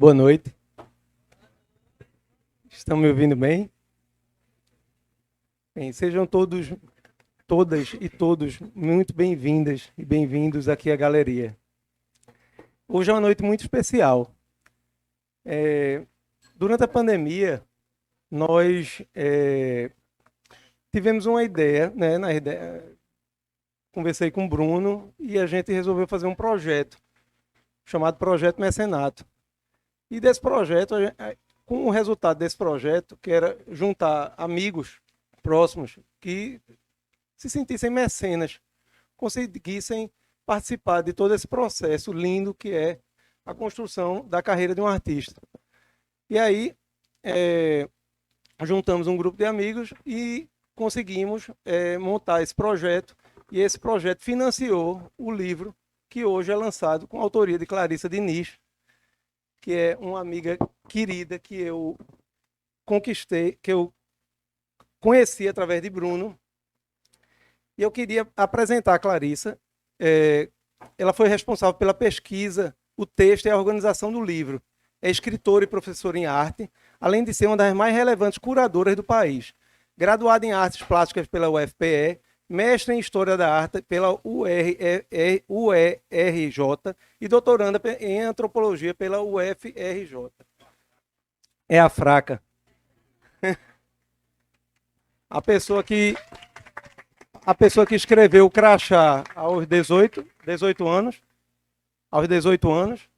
Boa noite. Estão me ouvindo bem? Bem, sejam todas e todos muito bem-vindas e bem-vindos aqui à galeria. Hoje é uma noite muito especial. Durante a pandemia, nós tivemos uma ideia, né? Conversei com o Bruno e a gente resolveu fazer um projeto chamado Projeto Mecenato. E desse projeto, com o resultado desse projeto, que era juntar amigos próximos que se sentissem mecenas, conseguissem participar de todo esse processo lindo que é a construção da carreira de um artista. E aí, juntamos um grupo de amigos e conseguimos montar esse projeto, e esse projeto financiou o livro que hoje é lançado com a autoria de Clarissa Diniz, que é uma amiga querida que eu conquistei, que eu conheci através de Bruno. E eu queria apresentar a Clarissa. Ela foi responsável pela pesquisa, o texto e a organização do livro. É escritora e professora em arte, além de ser uma das mais relevantes curadoras do país. Graduada em Artes Plásticas pela UFPE, mestre em História da Arte pela UERJ e doutoranda em Antropologia pela UFRJ. É a fraca. A pessoa que escreveu o crachá aos 18 anos. Aos 18 anos.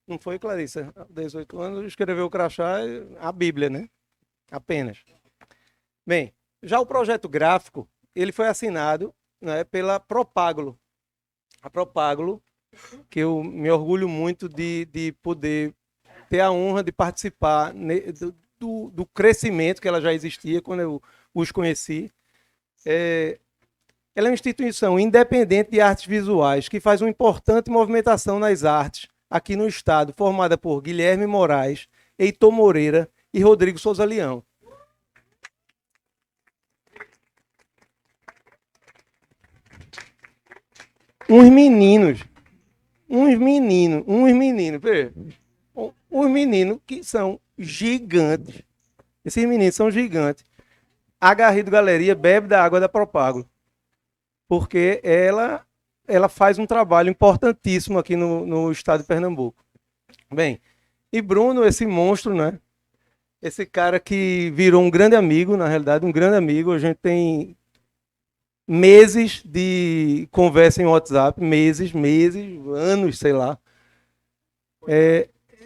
Não foi, Clarissa? Aos 18 anos escreveu o crachá, a Bíblia, né? Apenas. Bem, já o projeto gráfico, ele foi assinado, né, pela Propágulo. A Propágulo, que eu me orgulho muito de poder ter a honra de participar do crescimento que ela já existia quando eu os conheci. Ela é uma instituição independente de artes visuais que faz uma importante movimentação nas artes aqui no estado, formada por Guilherme Moraes, Heitor Moreira e Rodrigo Souza Leão. Uns meninos que são gigantes. Esses meninos são gigantes. A Garrido Galeria bebe da água da Propágulo, porque ela faz um trabalho importantíssimo aqui no estado de Pernambuco. Bem, e Bruno, esse monstro, né? Esse cara que virou um grande amigo, na realidade, um grande amigo. A gente tem meses de conversa em WhatsApp, meses, anos, sei lá.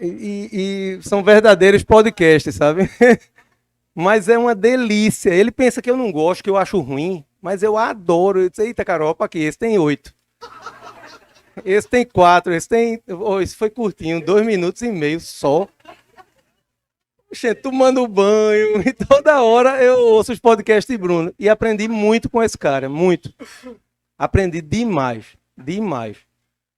E são verdadeiros podcasts, sabe? Mas é uma delícia. Ele pensa que eu não gosto, que eu acho ruim, mas eu adoro. Eu disse, eita, Carol, opa aqui, esse tem 8. Esse tem 4, esse foi curtinho, 2 minutos e meio só. Gente, tomando banho, e toda hora eu ouço os podcasts de Bruno. E aprendi muito com esse cara, muito. Aprendi demais.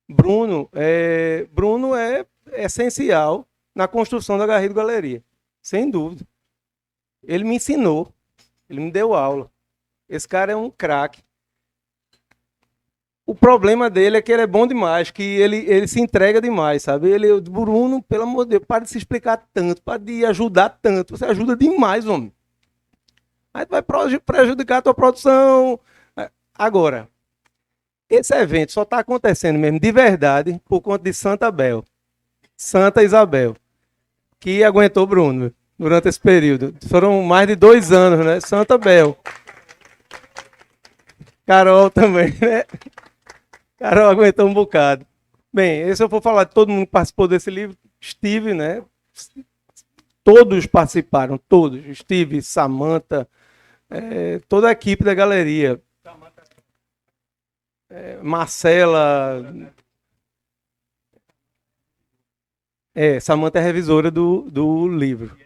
Bruno é essencial na construção da Garrido Galeria, sem dúvida. Ele me ensinou, ele me deu aula. Esse cara é um craque. O problema dele é que ele é bom demais, que ele se entrega demais, sabe? Bruno, pelo amor de Deus, para de se explicar tanto, para de ajudar tanto. Você ajuda demais, homem. Aí vai prejudicar a tua produção. Agora, esse evento só está acontecendo mesmo de verdade por conta de Santa Isabel, que aguentou Bruno durante esse período. Foram mais de 2 anos, né? Santa Bel. Carol também, né? Carol aguentou um bocado. Bem, se eu for falar de todo mundo que participou desse livro, Steve, né? Todos participaram, todos. Steve, Samantha, toda a equipe da galeria. Marcela. Samantha é revisora do livro.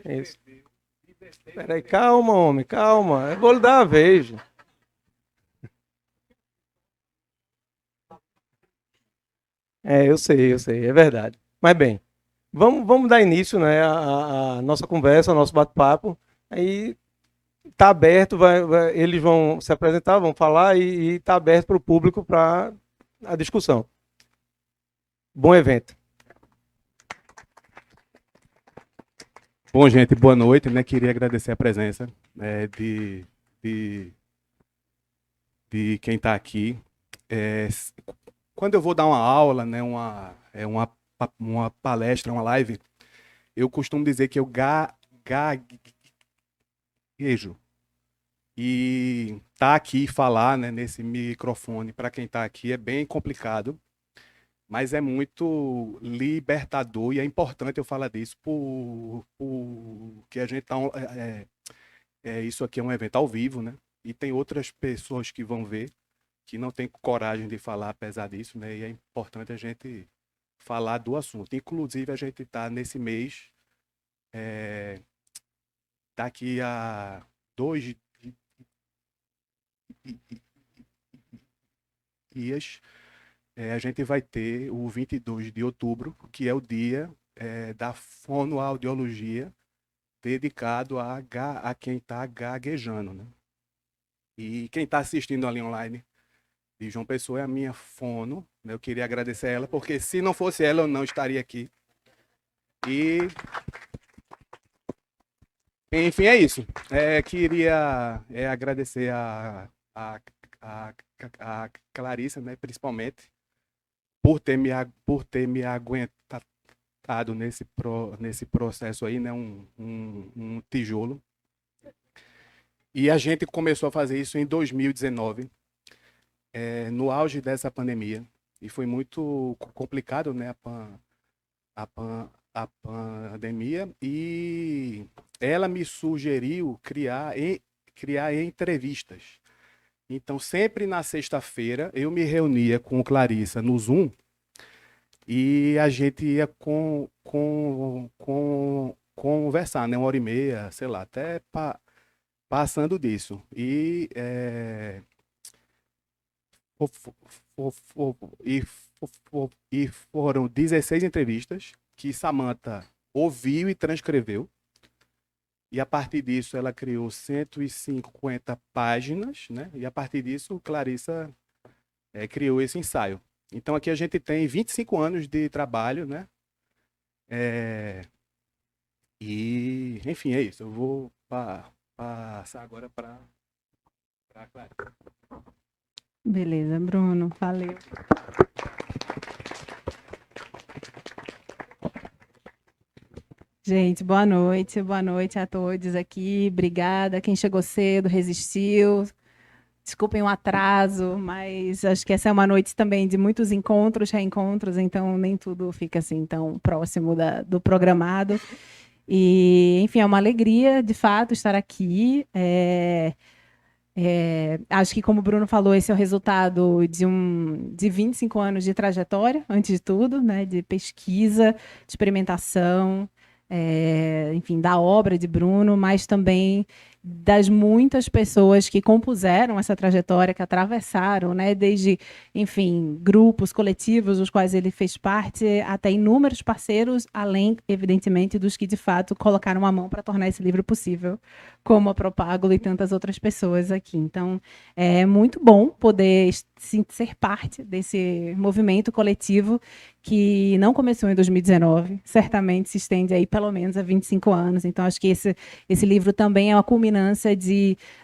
Isso. Peraí, calma, homem, calma. Eu vou lhe dar a vez. Eu sei, é verdade. Mas bem, vamos dar início, né, à nossa conversa, ao nosso bate-papo. Aí está aberto, eles vão se apresentar, vão falar e está aberto para o público para a discussão. Bom evento. Bom, gente, boa noite, né? Queria agradecer a presença de, de quem está aqui. Quando eu vou dar uma aula, né, uma palestra, uma live, eu costumo dizer que eu gaguejo. E tá aqui e falar, né, nesse microfone para quem está aqui é bem complicado, mas é muito libertador e é importante eu falar disso porque a gente tá isso aqui é um evento ao vivo, né? E tem outras pessoas que vão ver que não tem coragem de falar apesar disso, né? E é importante a gente falar do assunto. Inclusive a gente está nesse mês, daqui a 2 dias, a gente vai ter o 22 de outubro, que é o dia da fonoaudiologia, dedicado a quem está gaguejando, né? E quem está assistindo ali online de João Pessoa é a minha fono, né? Eu queria agradecer a ela, porque se não fosse ela, eu não estaria aqui. E, enfim, é isso. Queria agradecer a Clarissa, né, principalmente, por ter me aguentado nesse processo aí, né, um tijolo. E a gente começou a fazer isso em 2019, no auge dessa pandemia, e foi muito complicado, né, a pandemia, e ela me sugeriu criar entrevistas. Então, sempre na sexta-feira, eu me reunia com Clarissa no Zoom e a gente ia conversar, né, 1h30, sei lá, até passando disso. E foram 16 entrevistas que Samantha ouviu e transcreveu. E a partir disso ela criou 150 páginas, né? E a partir disso Clarissa criou esse ensaio. Então aqui a gente tem 25 anos de trabalho, né? E, enfim, é isso. Eu vou passar agora para a Clarissa. Beleza, Bruno, valeu. Gente, boa noite a todos aqui. Obrigada. Quem chegou cedo, resistiu. Desculpem o atraso, mas acho que essa é uma noite também de muitos encontros, reencontros, então nem tudo fica assim tão próximo do programado. E, enfim, é uma alegria, de fato, estar aqui. Acho que, como o Bruno falou, esse é o resultado de 25 anos de trajetória, antes de tudo, né, de pesquisa, de experimentação, enfim, da obra de Bruno, mas também das muitas pessoas que compuseram essa trajetória, que atravessaram, né, desde, enfim, grupos, coletivos, dos quais ele fez parte, até inúmeros parceiros, além, evidentemente, dos que, de fato, colocaram a mão para tornar esse livro possível, como a Propágulo e tantas outras pessoas aqui. Então, é muito bom poder ser parte desse movimento coletivo que não começou em 2019, certamente se estende aí pelo menos há 25 anos. Então, acho que esse livro também é uma culminância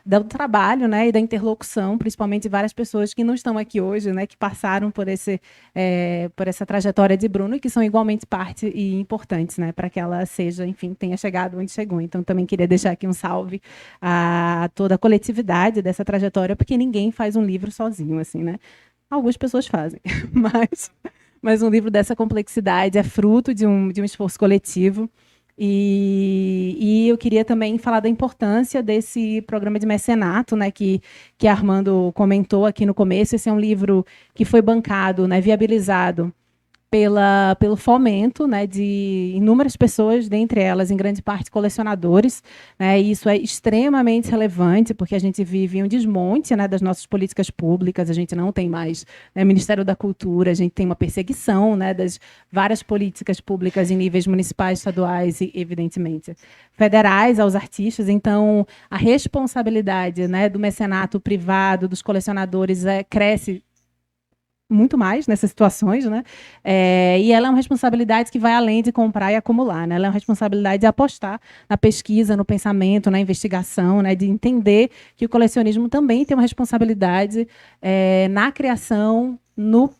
do trabalho, né, e da interlocução, principalmente de várias pessoas que não estão aqui hoje, né, que passaram por essa trajetória de Bruno e que são igualmente parte e importantes, né, para que ela seja, enfim, tenha chegado onde chegou. Então, também queria deixar aqui um salve a toda a coletividade dessa trajetória, porque ninguém faz um livro sozinho, assim, né? Algumas pessoas fazem, mas um livro dessa complexidade é fruto de um esforço coletivo. E eu queria também falar da importância desse programa de mecenato, né, que Armando comentou aqui no começo. Esse é um livro que foi bancado, né, viabilizado pelo fomento, né, de inúmeras pessoas, dentre elas, em grande parte, colecionadores. Né, e isso é extremamente relevante, porque a gente vive um desmonte, né, das nossas políticas públicas, a gente não tem mais, né, Ministério da Cultura, a gente tem uma perseguição, né, das várias políticas públicas em níveis municipais, estaduais e, evidentemente, federais aos artistas. Então, a responsabilidade, né, do mecenato privado, dos colecionadores, cresce muito mais nessas situações, né? E ela é uma responsabilidade que vai além de comprar e acumular, né? Ela é uma responsabilidade de apostar na pesquisa, no pensamento, na investigação, né? De entender que o colecionismo também tem uma responsabilidade na criação,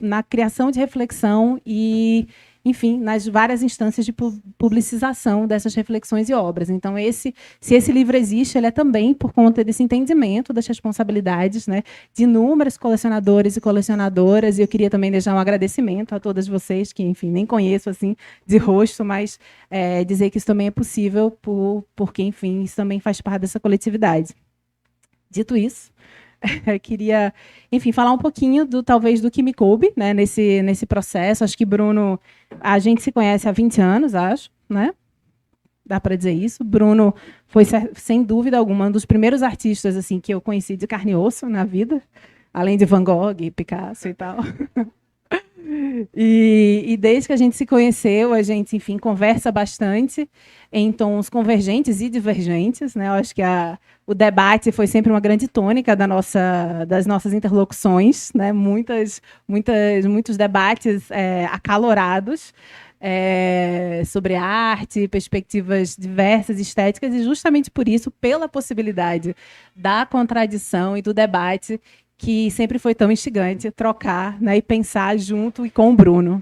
na criação de reflexão e, enfim, nas várias instâncias de publicização dessas reflexões e obras. Então, se esse livro existe, ele é também por conta desse entendimento das responsabilidades, né, de inúmeros colecionadores e colecionadoras, e eu queria também deixar um agradecimento a todas vocês, que, enfim, nem conheço assim de rosto, mas dizer que isso também é possível porque, enfim, isso também faz parte dessa coletividade. Dito isso, eu queria, enfim, falar um pouquinho talvez do que me coube, né, nesse processo. Acho que Bruno, a gente se conhece há 20 anos, acho, né? Dá para dizer isso. Bruno foi, sem dúvida alguma, um dos primeiros artistas assim que eu conheci de carne e osso na vida, além de Van Gogh, Picasso e tal. E desde que a gente se conheceu, a gente, enfim, conversa bastante em tons convergentes e divergentes, né? Eu acho que o debate foi sempre uma grande tônica das nossas interlocuções, né? Muitos debates acalorados sobre arte, perspectivas diversas, estéticas, e justamente por isso, pela possibilidade da contradição e do debate, que sempre foi tão instigante trocar, né, e pensar junto e com o Bruno.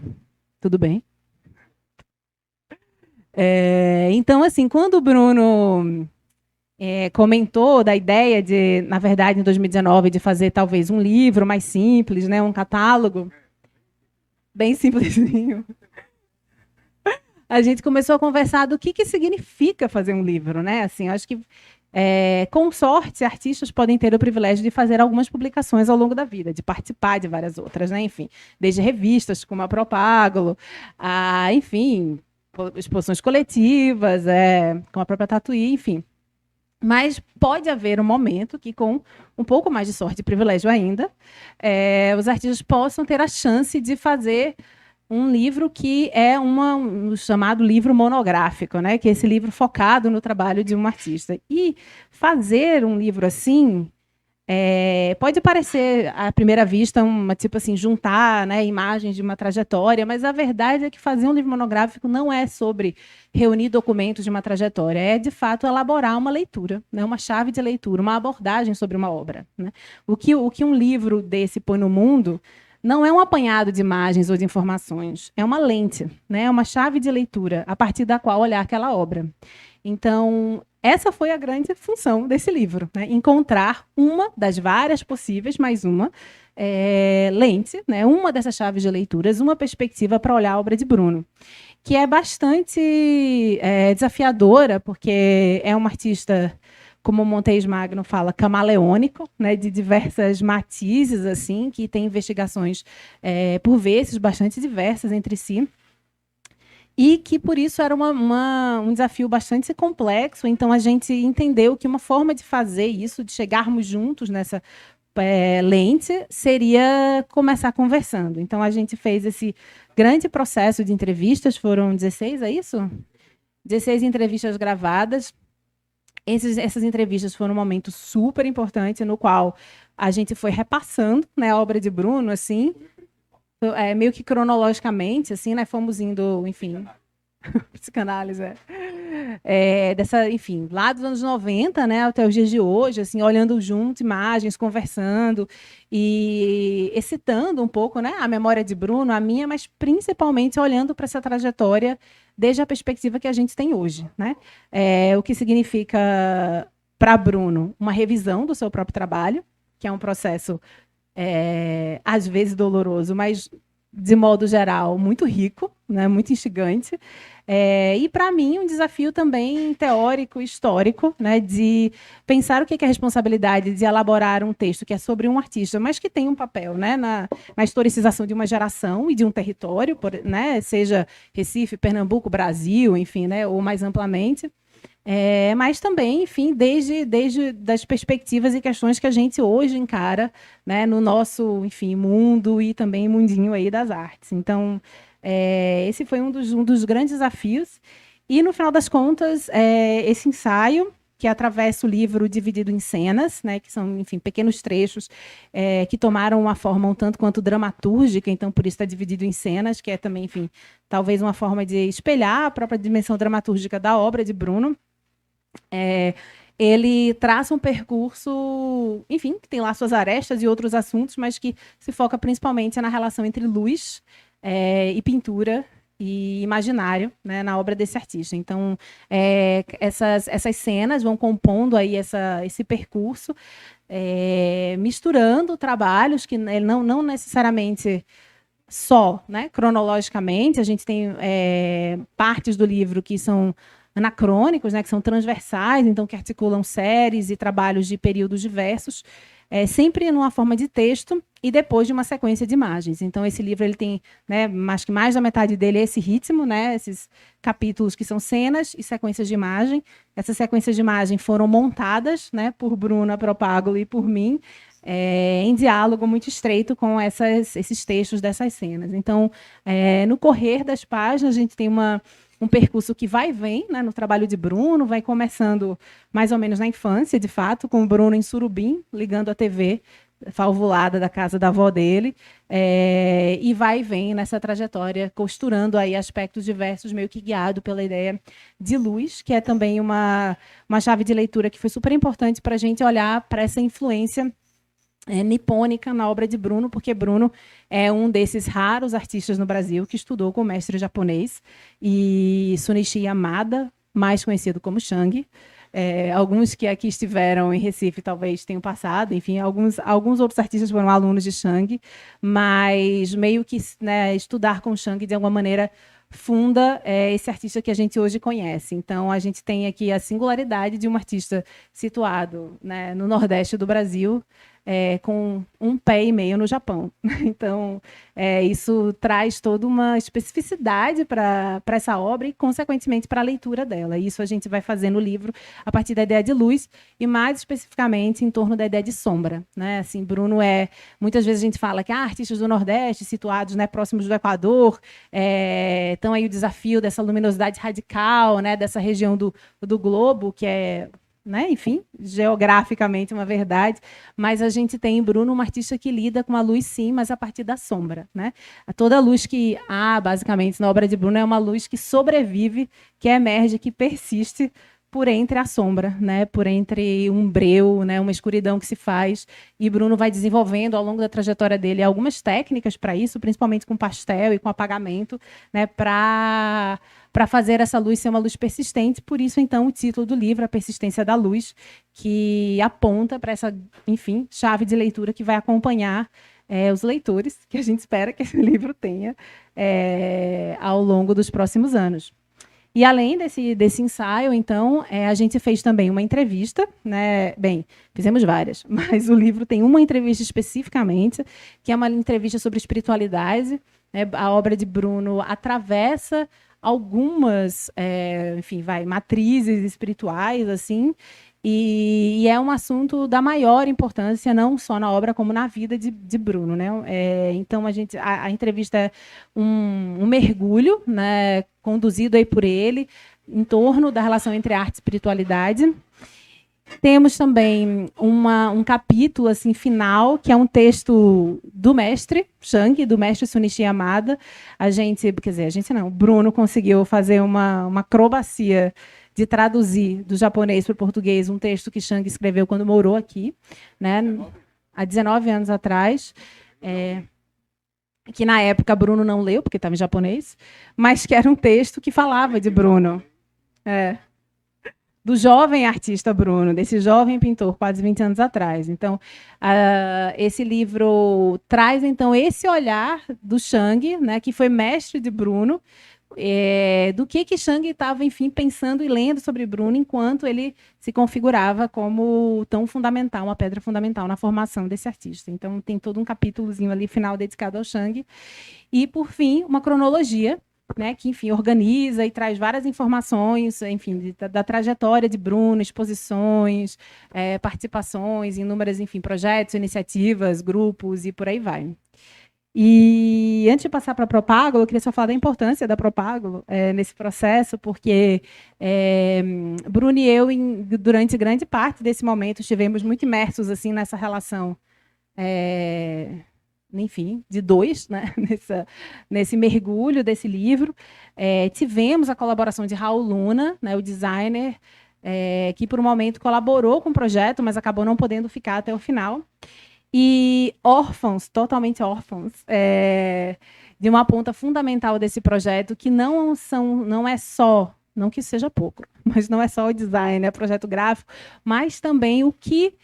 Tudo bem? Então, assim, quando o Bruno comentou da ideia de, na verdade, em 2019, de fazer talvez um livro mais simples, né, um catálogo bem simplesinho, a gente começou a conversar do que significa fazer um livro, né? Assim, acho que com sorte, artistas podem ter o privilégio de fazer algumas publicações ao longo da vida, de participar de várias outras, né? Enfim, desde revistas como a Propágulo, enfim, exposições coletivas, com a própria Tatuí, enfim. Mas pode haver um momento que, com um pouco mais de sorte e privilégio ainda, os artistas possam ter a chance de fazer um livro que é um chamado livro monográfico, né? Que é esse livro focado no trabalho de um artista. E fazer um livro assim pode parecer, à primeira vista, tipo assim, juntar, né, imagens de uma trajetória, mas a verdade é que fazer um livro monográfico não é sobre reunir documentos de uma trajetória, é, de fato, elaborar uma leitura, né, uma chave de leitura, uma abordagem sobre uma obra, né? O que um livro desse põe no mundo não é um apanhado de imagens ou de informações, é uma lente, né? É uma chave de leitura a partir da qual olhar aquela obra. Então, essa foi a grande função desse livro, né? Encontrar uma das várias possíveis, mais uma, lente, né? Uma dessas chaves de leituras, uma perspectiva para olhar a obra de Bruno, que é bastante desafiadora, porque é um artista, como Montes Magno fala, camaleônico, né, de diversas matizes, assim, que tem investigações, por vezes, bastante diversas entre si, e que, por isso, era um desafio bastante complexo. Então, a gente entendeu que uma forma de fazer isso, de chegarmos juntos nessa lente, seria começar conversando. Então, a gente fez esse grande processo de entrevistas, foram 16, é isso? 16 entrevistas gravadas. Essas entrevistas foram um momento super importante no qual a gente foi repassando, né, a obra de Bruno, assim, meio que cronologicamente, assim, né, fomos indo, enfim, psicanálise, enfim, lá dos anos 90, né, até os dias de hoje, assim, olhando junto imagens, conversando e excitando um pouco, né, a memória de Bruno, a minha, mas principalmente olhando para essa trajetória desde a perspectiva que a gente tem hoje, né? O que significa para Bruno uma revisão do seu próprio trabalho, que é um processo às vezes doloroso, mas de modo geral muito rico, né? Muito instigante. E para mim um desafio também teórico, histórico, né? De pensar o que é a responsabilidade de elaborar um texto que é sobre um artista, mas que tem um papel, né? Na historicização de uma geração e de um território, né? Seja Recife, Pernambuco, Brasil, enfim, né? Ou mais amplamente. Mas também, enfim, desde das perspectivas e questões que a gente hoje encara, né, no nosso, enfim, mundo e também mundinho aí das artes. Então, esse foi um dos grandes desafios. E, no final das contas, esse ensaio, que atravessa o livro dividido em cenas, né, que são, enfim, pequenos trechos que tomaram uma forma um tanto quanto dramatúrgica, então por isso está dividido em cenas, que é também, enfim, talvez uma forma de espelhar a própria dimensão dramatúrgica da obra de Bruno. Ele traça um percurso, enfim, que tem lá suas arestas e outros assuntos, mas que se foca principalmente na relação entre luz e pintura e imaginário, né, na obra desse artista. Então, essas cenas vão compondo aí esse percurso, misturando trabalhos que não necessariamente só, né, cronologicamente. A gente tem partes do livro que são anacrônicos, né, que são transversais, então que articulam séries e trabalhos de períodos diversos, sempre numa forma de texto e depois de uma sequência de imagens. Então esse livro ele tem, né, mais da metade dele é esse ritmo, né, esses capítulos que são cenas e sequências de imagem. Essas sequências de imagem foram montadas, né, por Bruno Apropágulo e por mim, em diálogo muito estreito com esses textos dessas cenas. Então, no correr das páginas, a gente tem um percurso que vai e vem, né, no trabalho de Bruno, vai começando mais ou menos na infância, de fato, com o Bruno em Surubim, ligando a TV valvulada da casa da avó dele, e vai e vem nessa trajetória, costurando aí aspectos diversos, meio que guiado pela ideia de luz, que é também uma chave de leitura que foi super importante para a gente olhar para essa influência nipônica na obra de Bruno, porque Bruno é um desses raros artistas no Brasil que estudou com o mestre japonês e Shunichi Yamada, mais conhecido como Shang. Alguns que aqui estiveram em Recife talvez tenham passado, enfim, alguns outros artistas foram alunos de Shang, mas meio que, né, estudar com Shang de alguma maneira funda esse artista que a gente hoje conhece. Então, a gente tem aqui a singularidade de um artista situado, né, no Nordeste do Brasil, com um pé e meio no Japão. Então, isso traz toda uma especificidade para essa obra e, consequentemente, para a leitura dela. Isso a gente vai fazer no livro a partir da ideia de luz e, mais especificamente, em torno da ideia de sombra, né? Assim, Bruno muitas vezes a gente fala que artistas do Nordeste, situados, né, próximos do Equador, então aí o desafio dessa luminosidade radical, né, dessa região do globo, que né, enfim, geograficamente uma verdade, mas a gente tem em Bruno uma artista que lida com a luz, sim, mas a partir da sombra, né? Toda a luz que há, basicamente, na obra de Bruno é uma luz que sobrevive, que emerge, que persiste por entre a sombra, né? Por entre um breu, né? Uma escuridão que se faz. E Bruno vai desenvolvendo ao longo da trajetória dele algumas técnicas para isso, principalmente com pastel e com apagamento, né? Para fazer essa luz ser uma luz persistente. Por isso, então, o título do livro, A Persistência da Luz, que aponta para essa, enfim, chave de leitura que vai acompanhar os leitores, que a gente espera que esse livro tenha ao longo dos próximos anos. E além desse ensaio, então, a gente fez também uma entrevista, né? Bem, fizemos várias, mas o livro tem uma entrevista especificamente, que é uma entrevista sobre espiritualidade, né? A obra de Bruno atravessa algumas, enfim, matrizes espirituais, assim, e é um assunto da maior importância, não só na obra, como na vida de Bruno, né? Então, a entrevista é um mergulho, né, conduzido aí por ele, em torno da relação entre arte e espiritualidade. Temos também um capítulo assim, final, que é um texto do mestre Shang, do mestre Shunichi Yamada. O Bruno conseguiu fazer uma acrobacia de traduzir do japonês para o português um texto que Shang escreveu quando morou aqui, né, há 19 anos atrás, que na época Bruno não leu, porque estava em japonês, mas que era um texto que falava de Bruno. Do jovem artista Bruno, desse jovem pintor, quase 20 anos atrás. Então, esse livro traz, então, esse olhar do Shang, né, que foi mestre de Bruno, do que Shang estava, enfim, pensando e lendo sobre Bruno, enquanto ele se configurava como tão fundamental, uma pedra fundamental na formação desse artista. Então, tem todo um capítulozinho ali, final, dedicado ao Shang. E, por fim, uma cronologia, né, que, enfim, organiza e traz várias informações, enfim, da trajetória de Bruno, exposições, participações, inúmeras, enfim, projetos, iniciativas, grupos e por aí vai. E antes de passar para a Propágulo, eu queria só falar da importância da Propágulo nesse processo, porque Bruno e eu, durante grande parte desse momento, estivemos muito imersos assim nessa relação, enfim, de dois, né? nesse mergulho desse livro. Tivemos a colaboração de Raul Luna, né, o designer, que por um momento colaborou com o projeto, mas acabou não podendo ficar até o final. E órfãos, totalmente órfãos, de uma ponta fundamental desse projeto, que não é só, não que seja pouco, mas não é só o design, é projeto gráfico, mas também o que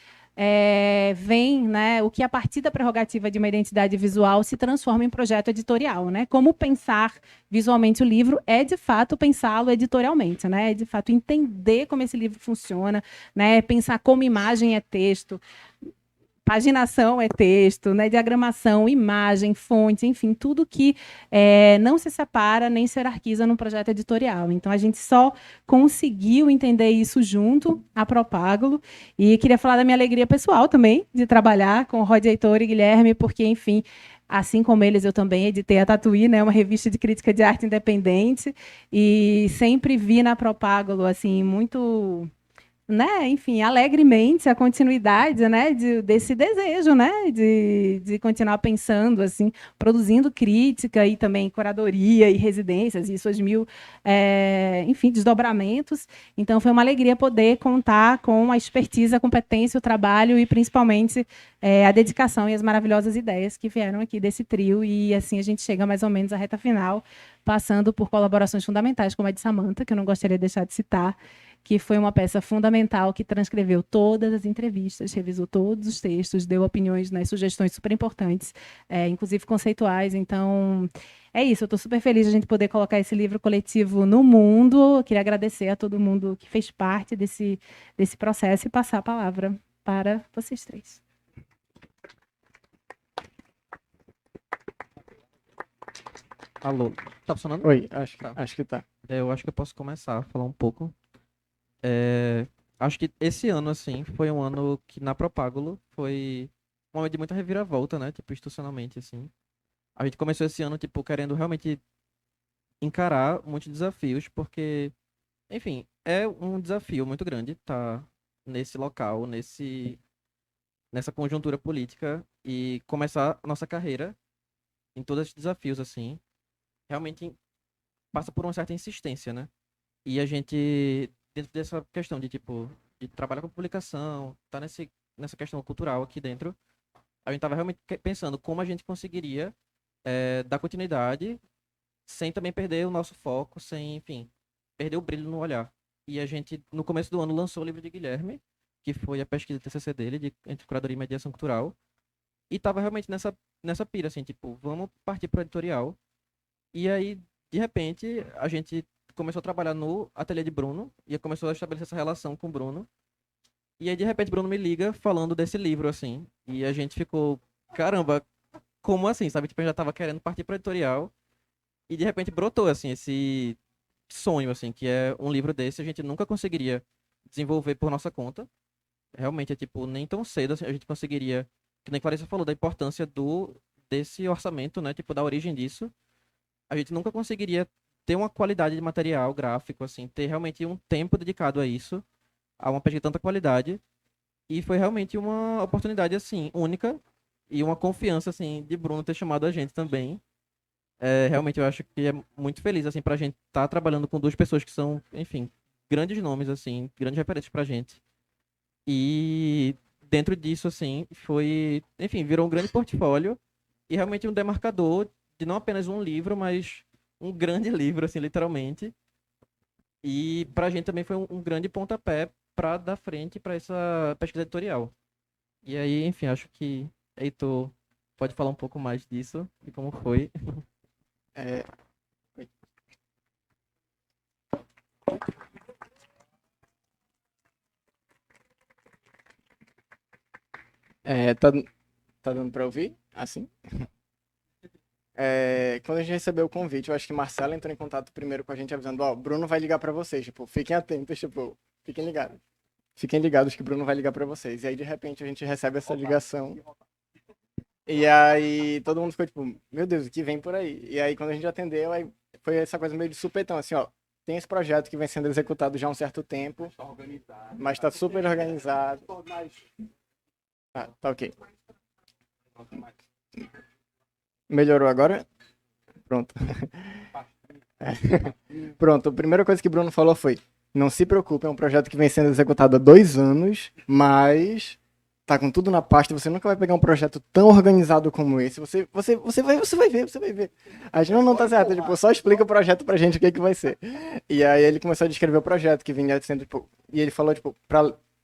vem, né, o que a partir da prerrogativa de uma identidade visual se transforma em projeto editorial, né? Como pensar visualmente o livro é de fato pensá-lo editorialmente, né? É de fato entender como esse livro funciona, né? Pensar como imagem é texto. Paginação é texto, né? Diagramação, imagem, fonte, enfim, tudo que não se separa nem se hierarquiza num projeto editorial. Então, a gente só conseguiu entender isso junto à Propágulo. E queria falar da minha alegria pessoal também, de trabalhar com o Rod Heitor e Guilherme, porque, enfim, assim como eles, eu também editei a Tatuí, né, uma revista de crítica de arte independente, e sempre vi na Propágulo, assim, muito, né, enfim, alegremente a continuidade, né, desse desejo, né, de continuar pensando, assim, produzindo crítica e também curadoria e residências e suas mil, enfim, desdobramentos. Então, foi uma alegria poder contar com a expertise, a competência, o trabalho e, principalmente, a dedicação e as maravilhosas ideias que vieram aqui desse trio. E, assim, a gente chega mais ou menos à reta final, passando por colaborações fundamentais, como a de Samantha, que eu não gostaria de deixar de citar, que foi uma peça fundamental que transcreveu todas as entrevistas, revisou todos os textos, deu opiniões, né, sugestões super importantes, inclusive conceituais. Então, é isso. Eu estou super feliz de a gente poder colocar esse livro coletivo no mundo. Eu queria agradecer a todo mundo que fez parte desse processo e passar a palavra para vocês três. Alô, tá funcionando? Oi, Tá. acho que tá. Eu acho que eu posso começar a falar um pouco. Acho que esse ano, assim, foi um ano que na Propágulo foi um momento de muita reviravolta, né? Tipo, institucionalmente, assim. A gente começou esse ano, tipo, querendo realmente encarar muitos desafios, porque, enfim, é um desafio muito grande estar nesse local, nessa conjuntura política e começar a nossa carreira em todos esses desafios, assim. Realmente passa por uma certa insistência, né? E a gente, dentro dessa questão de, tipo, de trabalhar com publicação, tá nessa questão cultural aqui dentro, a gente tava realmente pensando como a gente conseguiria dar continuidade sem também perder o nosso foco, sem, enfim, perder o brilho no olhar. E a gente, no começo do ano, lançou o livro de Guilherme, que foi a pesquisa de TCC dele, entre curadoria e mediação cultural, e tava realmente nessa pira, assim, tipo, vamos partir pro editorial. E aí, de repente, a gente começou a trabalhar no ateliê de Bruno e começou a estabelecer essa relação com o Bruno. E aí, de repente, Bruno me liga falando desse livro, assim. E a gente ficou, caramba, como assim, sabe? Tipo, a gente já tava querendo partir para editorial. E de repente brotou, assim, esse sonho, assim, que é um livro desse. A gente nunca conseguiria desenvolver por nossa conta. Realmente, é tipo, nem tão cedo assim, a gente conseguiria, que nem Clarissa falou, da importância desse orçamento, né? Tipo, da origem disso. A gente nunca conseguiria ter uma qualidade de material gráfico, assim, ter realmente um tempo dedicado a isso, a uma pesquisa de tanta qualidade. E foi realmente uma oportunidade, assim, única e uma confiança, assim, de Bruno ter chamado a gente também. Realmente eu acho que é muito feliz, assim, pra gente estar trabalhando com duas pessoas que são, enfim, grandes nomes, assim, grandes referências pra gente. E dentro disso, assim, foi, enfim, virou um grande portfólio e realmente um demarcador de não apenas um livro, mas um grande livro, assim, literalmente. E pra gente também foi um grande pontapé pra dar frente pra essa pesquisa editorial. E aí, enfim, acho que Heitor pode falar um pouco mais disso e como foi. É, tá dando para ouvir? Assim? Quando a gente recebeu o convite, eu acho que Marcela entrou em contato primeiro com a gente avisando, ó, Bruno vai ligar para vocês, tipo, fiquem atentos, tipo, fiquem ligados. Fiquem ligados que Bruno vai ligar para vocês. E aí, de repente, a gente recebe essa ligação. E aí todo mundo ficou tipo, meu Deus, o que vem por aí? E aí quando a gente atendeu, aí foi essa coisa meio de supetão, assim, ó. Tem esse projeto que vem sendo executado já há um certo tempo, mas tá super organizado. Tá ok. Melhorou agora? Pronto. Pronto, a primeira coisa que o Bruno falou foi: não se preocupe, é um projeto que vem sendo executado há 2 anos, mas tá com tudo na pasta. Você nunca vai pegar um projeto tão organizado como esse. Você vai ver. A gente não tá certo, tipo, só explica o projeto pra gente o que que vai ser. E aí ele começou a descrever o projeto que vinha sendo, tipo, e ele falou, tipo,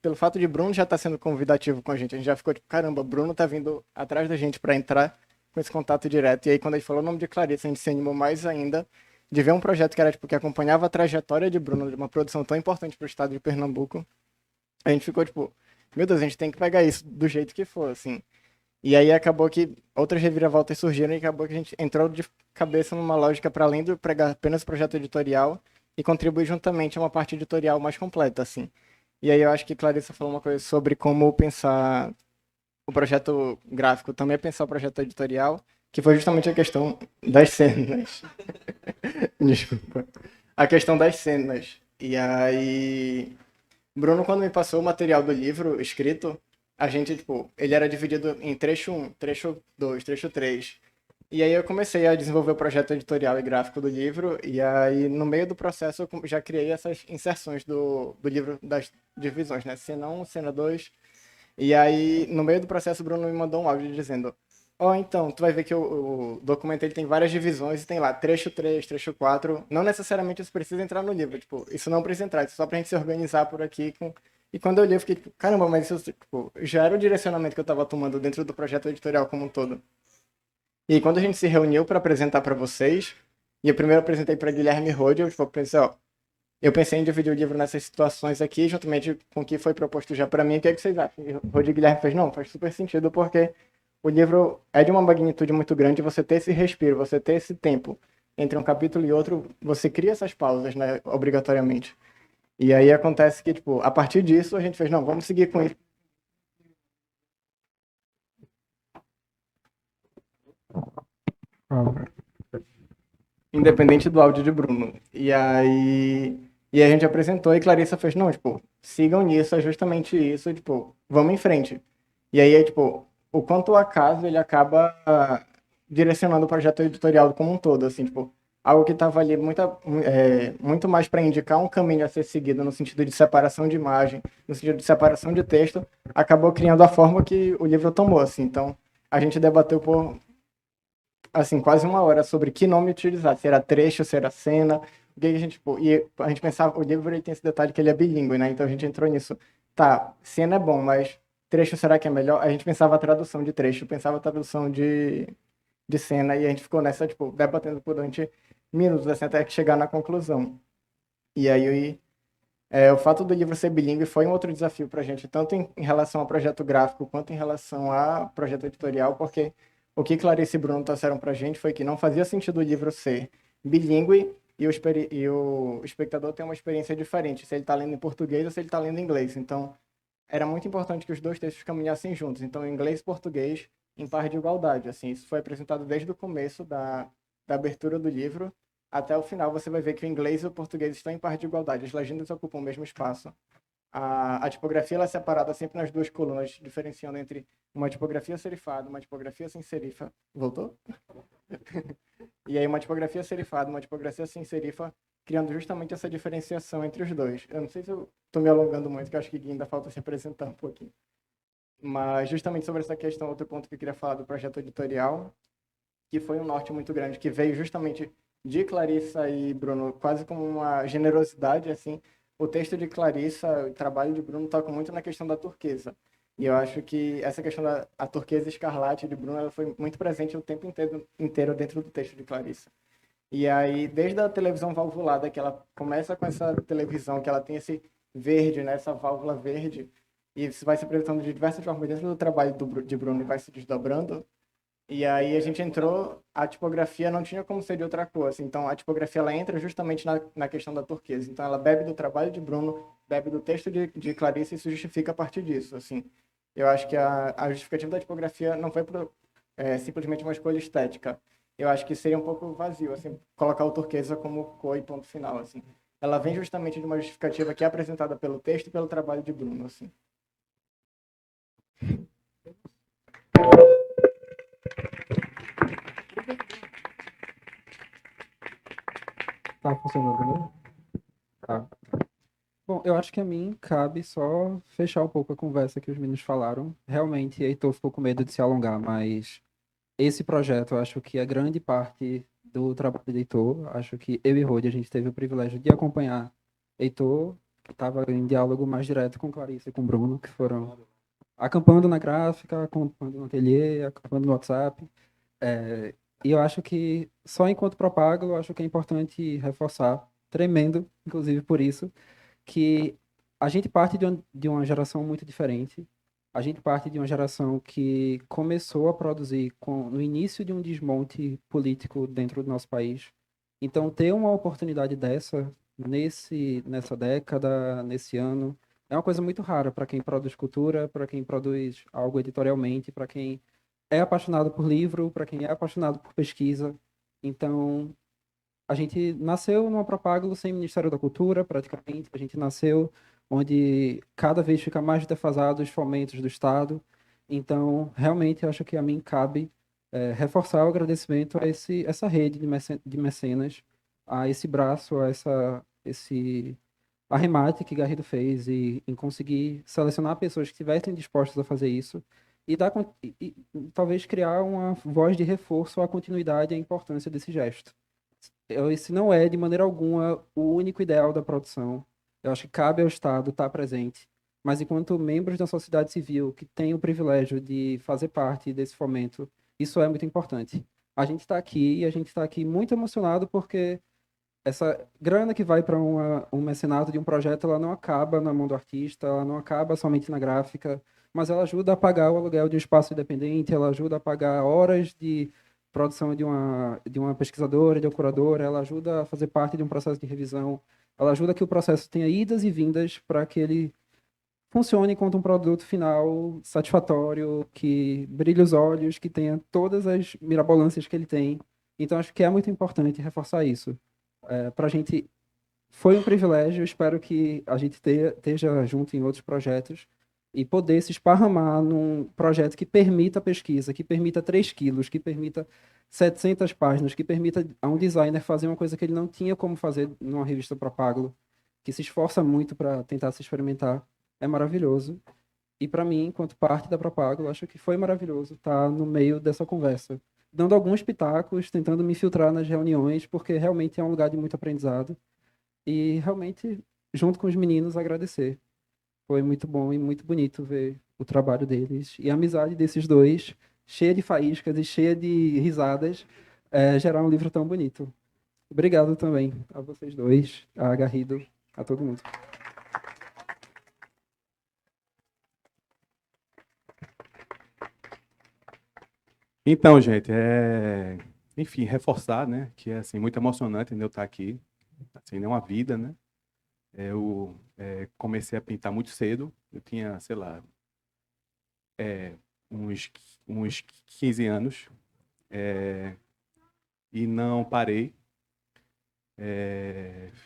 pelo fato de Bruno já tá sendo convidativo com a gente já ficou tipo, caramba, Bruno tá vindo atrás da gente pra entrar com esse contato direto. E aí quando ele falou o nome de Clarissa, a gente se animou mais ainda de ver um projeto que era tipo que acompanhava a trajetória de Bruno, de uma produção tão importante para o estado de Pernambuco. A gente ficou tipo, meu Deus, a gente tem que pegar isso do jeito que for, assim. E aí acabou que outras reviravoltas surgiram e acabou que a gente entrou de cabeça numa lógica para além do pregar apenas projeto editorial e contribuir juntamente a uma parte editorial mais completa, assim. E aí eu acho que Clarissa falou uma coisa sobre como pensar o projeto gráfico, também pensar o projeto editorial, que foi justamente a questão das cenas. Desculpa. A questão das cenas. E aí, Bruno, quando me passou o material do livro escrito, a gente, tipo, ele era dividido em trecho 1, trecho 2, trecho 3. E aí eu comecei a desenvolver o projeto editorial e gráfico do livro, e aí no meio do processo eu já criei essas inserções do livro das divisões, né? Cena 1, cena 2. E aí, no meio do processo, o Bruno me mandou um áudio dizendo: ó, então, tu vai ver que o documento ele tem várias divisões e tem lá trecho 3, trecho 4. Não necessariamente isso precisa entrar no livro, tipo, isso não precisa entrar, isso é só pra gente se organizar por aqui. E quando eu li, eu fiquei tipo, caramba, mas isso tipo, já era o direcionamento que eu tava tomando dentro do projeto editorial como um todo. E aí, quando a gente se reuniu para apresentar para vocês, e eu primeiro apresentei para Guilherme Rode, eu tipo, pensei, ó, eu pensei em dividir o livro nessas situações aqui, juntamente com o que foi proposto já para mim. O que é que vocês acham? E o Rode Guilherme fez, não, faz super sentido, porque o livro é de uma magnitude muito grande, você ter esse respiro, você ter esse tempo entre um capítulo e outro, você cria essas pausas, né, obrigatoriamente. E aí acontece que, tipo, a partir disso a gente fez, não, vamos seguir com isso. Independente do áudio de Bruno. E a gente apresentou e Clarissa fez, não, tipo, sigam nisso, é justamente isso, tipo, vamos em frente. E aí, tipo, o quanto o acaso ele acaba direcionando o projeto editorial como um todo, assim, tipo, algo que estava ali muito mais para indicar um caminho a ser seguido no sentido de separação de imagem, no sentido de separação de texto, acabou criando a forma que o livro tomou, assim. Então, a gente debateu por assim, quase 1 hora sobre que nome utilizar, se era trecho, se era cena, o que a gente, tipo, e a gente pensava, o livro ele tem esse detalhe que ele é bilíngue, né? Então a gente entrou nisso. Tá, cena é bom, mas trecho será que é melhor? A gente pensava a tradução de trecho, pensava a tradução de cena, e a gente ficou nessa, tipo, debatendo por durante minutos, assim, até que chegar na conclusão. E aí, o fato do livro ser bilíngue foi um outro desafio para a gente, tanto em relação ao projeto gráfico quanto em relação ao projeto editorial, porque o que Clarice e Bruno trouxeram para a gente foi que não fazia sentido o livro ser bilíngue e o espectador ter uma experiência diferente, se ele está lendo em português ou se ele está lendo em inglês. Então, era muito importante que os dois textos caminhassem juntos. Então, inglês e português em par de igualdade. Assim, isso foi apresentado desde o começo da abertura do livro até o final. Você vai ver que o inglês e o português estão em par de igualdade. As legendas ocupam o mesmo espaço. A tipografia ela é separada sempre nas duas colunas, diferenciando entre uma tipografia serifada, uma tipografia sem serifa. Voltou? E aí uma tipografia serifada, uma tipografia sem serifa, criando justamente essa diferenciação entre os dois. Eu não sei se eu estou me alongando muito, que eu acho que ainda falta se apresentar um pouquinho. Mas justamente sobre essa questão, outro ponto que eu queria falar do projeto editorial, que foi um norte muito grande, que veio justamente de Clarissa e Bruno, quase como uma generosidade, assim. O texto de Clarissa, o trabalho de Bruno toca muito na questão da turquesa. E eu acho que essa questão da a turquesa escarlate de Bruno, ela foi muito presente o tempo inteiro dentro do texto de Clarissa. E aí, desde a televisão valvulada, que ela começa com essa televisão, que ela tem esse verde, né, essa válvula verde, e isso vai se apresentando de diversas formas dentro do trabalho de Bruno e vai se desdobrando. E aí a gente entrou, a tipografia não tinha como ser de outra cor, assim, então a tipografia ela entra justamente na questão da turquesa. Então ela bebe do trabalho de Bruno, bebe do texto de Clarice e se justifica a partir disso, assim. Eu acho que a justificativa da tipografia não foi simplesmente uma escolha estética. Eu acho que seria um pouco vazio, assim, colocar o turquesa como cor e ponto final, assim. Ela vem justamente de uma justificativa que é apresentada pelo texto e pelo trabalho de Bruno, assim. Tá funcionando, né? Tá. Bom, eu acho que a mim cabe só fechar um pouco a conversa que os meninos falaram. Realmente, Heitor ficou com medo de se alongar, mas esse projeto, eu acho que a grande parte do trabalho de Heitor, acho que eu e Rodi, a gente teve o privilégio de acompanhar Heitor, que estava em diálogo mais direto com Clarice e com Bruno, que foram acampando na gráfica, acampando no ateliê, acampando no WhatsApp. E eu acho que, só enquanto propago, eu acho que é importante reforçar, tremendo, inclusive por isso, que a gente parte de uma geração muito diferente. A gente parte de uma geração que começou a produzir no início de um desmonte político dentro do nosso país. Então, ter uma oportunidade dessa nessa década, nesse ano, é uma coisa muito rara para quem produz cultura, para quem produz algo editorialmente, para quem é apaixonado por livro, para quem é apaixonado por pesquisa. Então, a gente nasceu numa Propágulo sem Ministério da Cultura, praticamente. A gente nasceu onde cada vez fica mais defasado os fomentos do Estado. Então, realmente, eu acho que a mim cabe reforçar o agradecimento a essa rede de mecenas, a esse braço, a esse arremate que Garrido fez em conseguir selecionar pessoas que estivessem dispostas a fazer isso e, e talvez criar uma voz de reforço à continuidade e à importância desse gesto. Esse não é, de maneira alguma, o único ideal da produção. Eu acho que cabe ao Estado estar presente, mas enquanto membros da sociedade civil que têm o privilégio de fazer parte desse fomento, isso é muito importante. A gente está aqui e a gente está aqui muito emocionado porque essa grana que vai para um mecenato de um projeto, ela não acaba na mão do artista, ela não acaba somente na gráfica, mas ela ajuda a pagar o aluguel de um espaço independente, ela ajuda a pagar horas de produção de uma pesquisadora, de uma curadora, ela ajuda a fazer parte de um processo de revisão, ela ajuda que o processo tenha idas e vindas para que ele funcione enquanto um produto final satisfatório, que brilhe os olhos, que tenha todas as mirabolâncias que ele tem. Então, acho que é muito importante reforçar isso. Para a gente foi um privilégio, espero que a gente esteja junto em outros projetos e poder se esparramar num projeto que permita pesquisa, que permita 3 quilos, que permita 700 páginas, que permita a um designer fazer uma coisa que ele não tinha como fazer numa revista Propágulo, que se esforça muito para tentar se experimentar. É maravilhoso. E para mim, enquanto parte da Propágulo, acho que foi maravilhoso estar no meio dessa conversa, dando alguns pitacos, tentando me filtrar nas reuniões, porque realmente é um lugar de muito aprendizado. E realmente, junto com os meninos, agradecer. Foi muito bom e muito bonito ver o trabalho deles e a amizade desses dois, cheia de faíscas e cheia de risadas, gerar um livro tão bonito. Obrigado também a vocês dois, a Garrido, a todo mundo. Então, gente, enfim, reforçar, né, que é assim muito emocionante, né, eu estar aqui, assim, né, uma vida, né? Eu comecei a pintar muito cedo, eu tinha, sei lá, uns 15 anos, e não parei.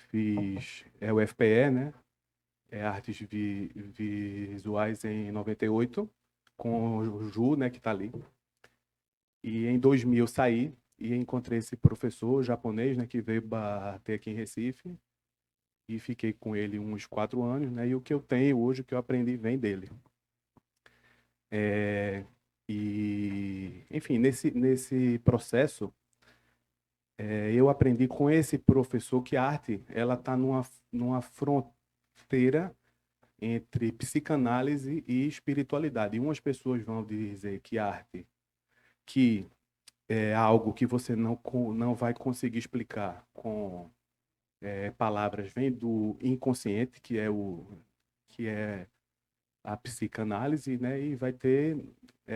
Fiz o FPE, né? Artes Visuais em 98, com o Ju, né, que está ali. E em 2000 saí e encontrei esse professor japonês, né, que veio bater aqui em Recife. E fiquei com ele uns 4 anos, né? E o que eu tenho hoje, o que eu aprendi, vem dele. Enfim, nesse processo, eu aprendi com esse professor que a arte, ela está numa fronteira entre psicanálise e espiritualidade. E umas pessoas vão dizer que a arte, que é algo que você não vai conseguir explicar com palavras, vem do inconsciente, que é a psicanálise, né? E vai ter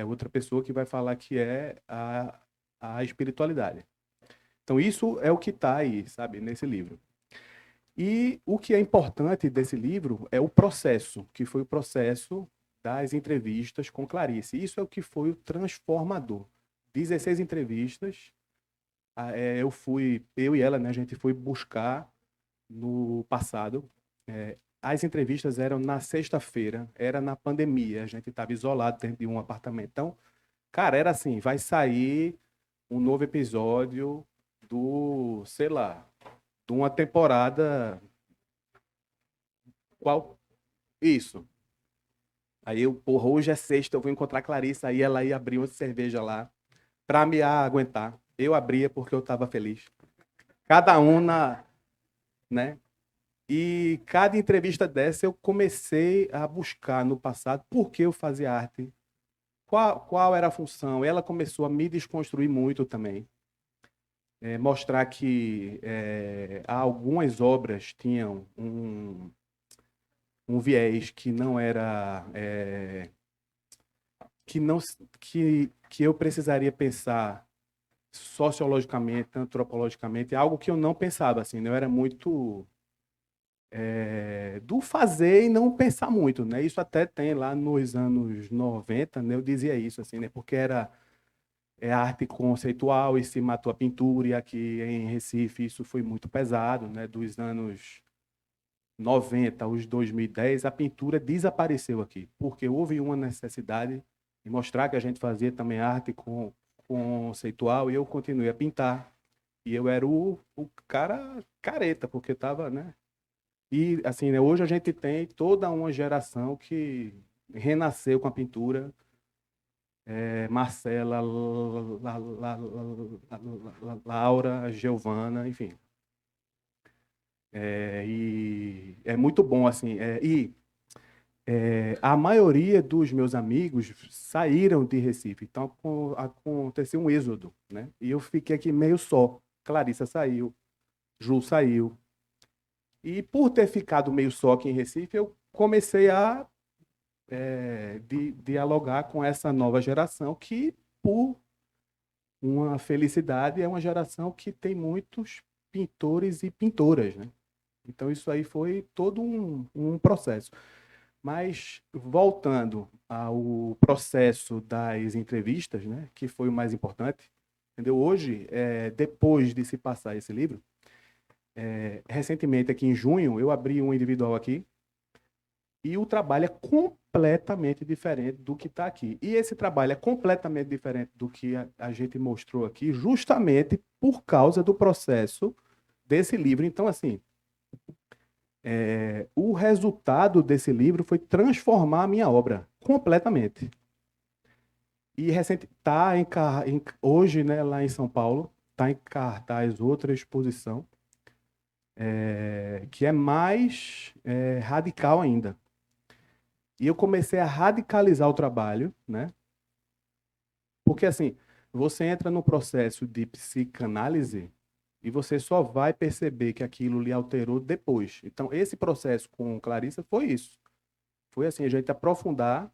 outra pessoa que vai falar que é a espiritualidade. Então, isso é o que está aí, sabe, nesse livro. E o que é importante desse livro é o processo, que foi o processo das entrevistas com Clarice. Isso é o que foi o transformador. 16 entrevistas. Eu e ela, né, a gente foi buscar no passado. As entrevistas eram na sexta-feira, era na pandemia, a gente estava isolado dentro de um apartamento. Então, cara, era assim, vai sair um novo episódio sei lá, de uma temporada. Qual? Isso. Aí eu, porra, hoje é sexta, eu vou encontrar a Clarissa. Aí ela ia abrir uma cerveja lá pra me aguentar. Eu abria porque eu tava feliz. Cada um né? E cada entrevista dessa eu comecei a buscar no passado por que eu fazia arte, qual era a função. Ela começou a me desconstruir muito também. Mostrar que algumas obras tinham um viés que não era que eu precisaria pensar sociologicamente, antropologicamente, algo que eu não pensava assim, né? Eu era muito do fazer e não pensar muito, né? Isso até tem lá nos anos 90, né? Eu dizia isso assim, né? Porque era arte conceitual e se matou a pintura, e aqui em Recife isso foi muito pesado, né? Dos anos 90 aos 2010, a pintura desapareceu aqui, porque houve uma necessidade de mostrar que a gente fazia também arte conceitual, e eu continuei a pintar. E eu era o cara careta, porque estava, né? E, assim, né, hoje a gente tem toda uma geração que renasceu com a pintura. Marcela, Laura, Giovana, enfim. E é muito bom, assim. A maioria dos meus amigos saíram de Recife, então aconteceu um êxodo, né? E eu fiquei aqui meio só. Clarissa saiu, Ju saiu. E por ter ficado meio só aqui em Recife, eu comecei a dialogar com essa nova geração que, por uma felicidade, é uma geração que tem muitos pintores e pintoras, né? Então isso aí foi todo um processo. Mas voltando ao processo das entrevistas, né, que foi o mais importante, entendeu? Hoje, depois de se passar esse livro, recentemente aqui em junho eu abri um individual aqui e o trabalho é completamente diferente do que está aqui. E esse trabalho é completamente diferente do que a gente mostrou aqui, justamente por causa do processo desse livro. Então, assim, o resultado desse livro foi transformar a minha obra completamente. E hoje, né, lá em São Paulo, está em cartaz outra exposição, que é mais radical ainda. E eu comecei a radicalizar o trabalho, né? Porque, assim, você entra no processo de psicanálise e você só vai perceber que aquilo lhe alterou depois. Então, esse processo com Clarissa foi isso. Foi assim, a gente aprofundar,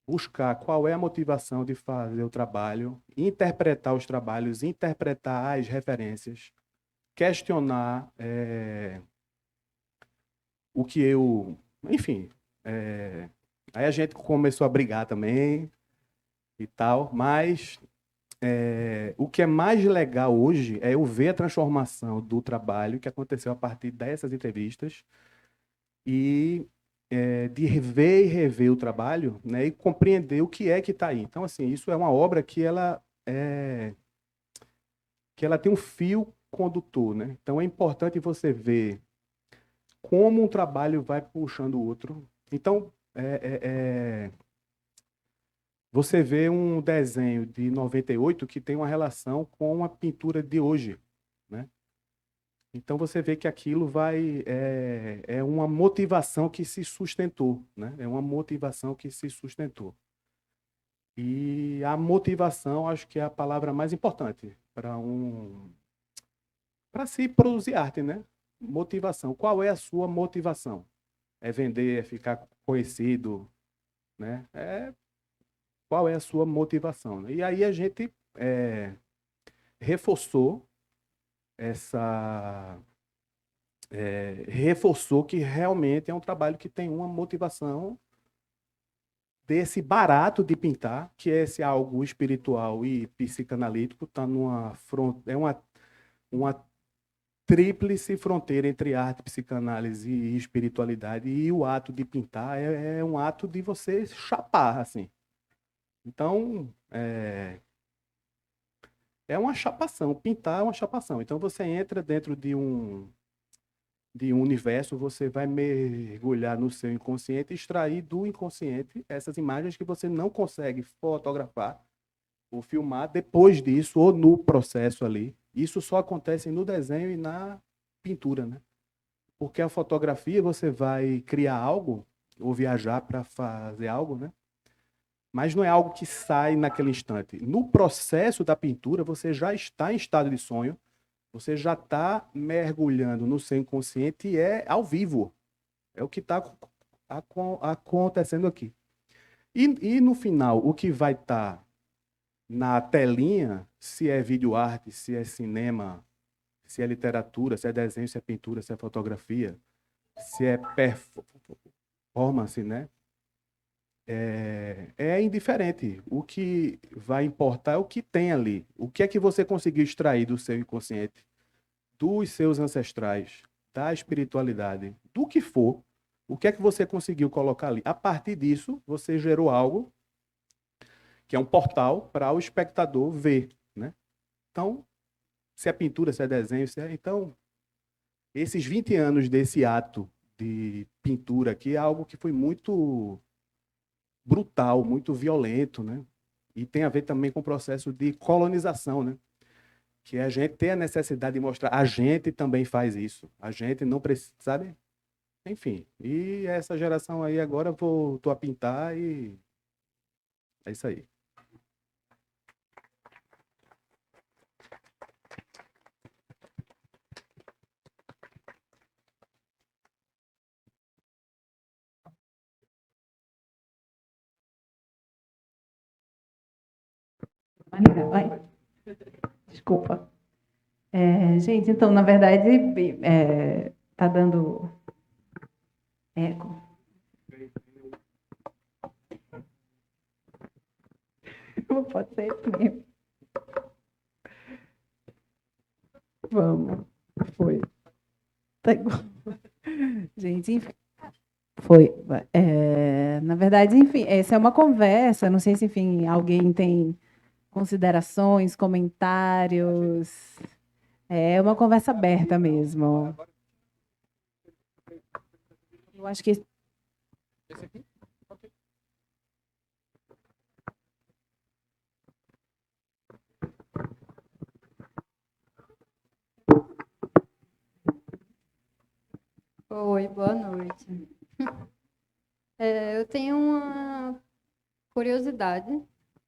buscar qual é a motivação de fazer o trabalho, interpretar os trabalhos, interpretar as referências, questionar o que eu... Enfim, aí a gente começou a brigar também e tal, mas o que é mais legal hoje é eu ver a transformação do trabalho que aconteceu a partir dessas entrevistas e de rever e rever o trabalho, né, e compreender o que é que está aí. Então, assim, isso é uma obra que ela tem um fio condutor, né? Então, é importante você ver como um trabalho vai puxando o outro. Então, você vê um desenho de 98 que tem uma relação com a pintura de hoje, né? Então você vê que aquilo é uma motivação que se sustentou, né? É uma motivação que se sustentou. E a motivação, acho que é a palavra mais importante para se produzir arte, né? Motivação. Qual é a sua motivação? É vender, é ficar conhecido, né? Qual é a sua motivação, né? E aí a gente reforçou reforçou que realmente é um trabalho que tem uma motivação desse barato de pintar, que é esse algo espiritual e psicanalítico, está é uma tríplice fronteira entre arte, psicanálise e espiritualidade, e o ato de pintar é um ato de você chapar, assim. Então, é uma chapação, pintar é uma chapação. Então, você entra dentro de um universo, você vai mergulhar no seu inconsciente e extrair do inconsciente essas imagens que você não consegue fotografar ou filmar depois disso ou no processo ali. Isso só acontece no desenho e na pintura, né? Porque a fotografia você vai criar algo ou viajar para fazer algo, né? Mas não é algo que sai naquele instante. No processo da pintura, você já está em estado de sonho, você já está mergulhando no seu inconsciente e é ao vivo. É o que está acontecendo aqui. E no final, o que vai estar na telinha, se é videoarte, se é cinema, se é literatura, se é desenho, se é pintura, se é fotografia, se é performance, né? É indiferente. O que vai importar é o que tem ali. O que é que você conseguiu extrair do seu inconsciente, dos seus ancestrais, da espiritualidade, do que for. O que é que você conseguiu colocar ali? A partir disso, você gerou algo que é um portal para o espectador ver, né? Então, se é pintura, se é desenho, então, esses 20 anos desse ato de pintura aqui é algo que foi muito brutal, muito violento, né? E tem a ver também com o processo de colonização, né? Que a gente tem a necessidade de mostrar, a gente também faz isso, a gente não precisa, sabe? Enfim, e essa geração aí agora voltou a pintar e é isso aí. Vai. Desculpa. Gente, então, na verdade, tá dando eco. Pode ser isso mesmo. Vamos. Foi. Tá igual. Gente, enfim. Foi. Na verdade, enfim, essa é uma conversa. Não sei se, enfim, alguém tem considerações, comentários. É uma conversa aberta mesmo. Eu acho que. Esse aqui? Ok. Oi, boa noite. Eu tenho uma curiosidade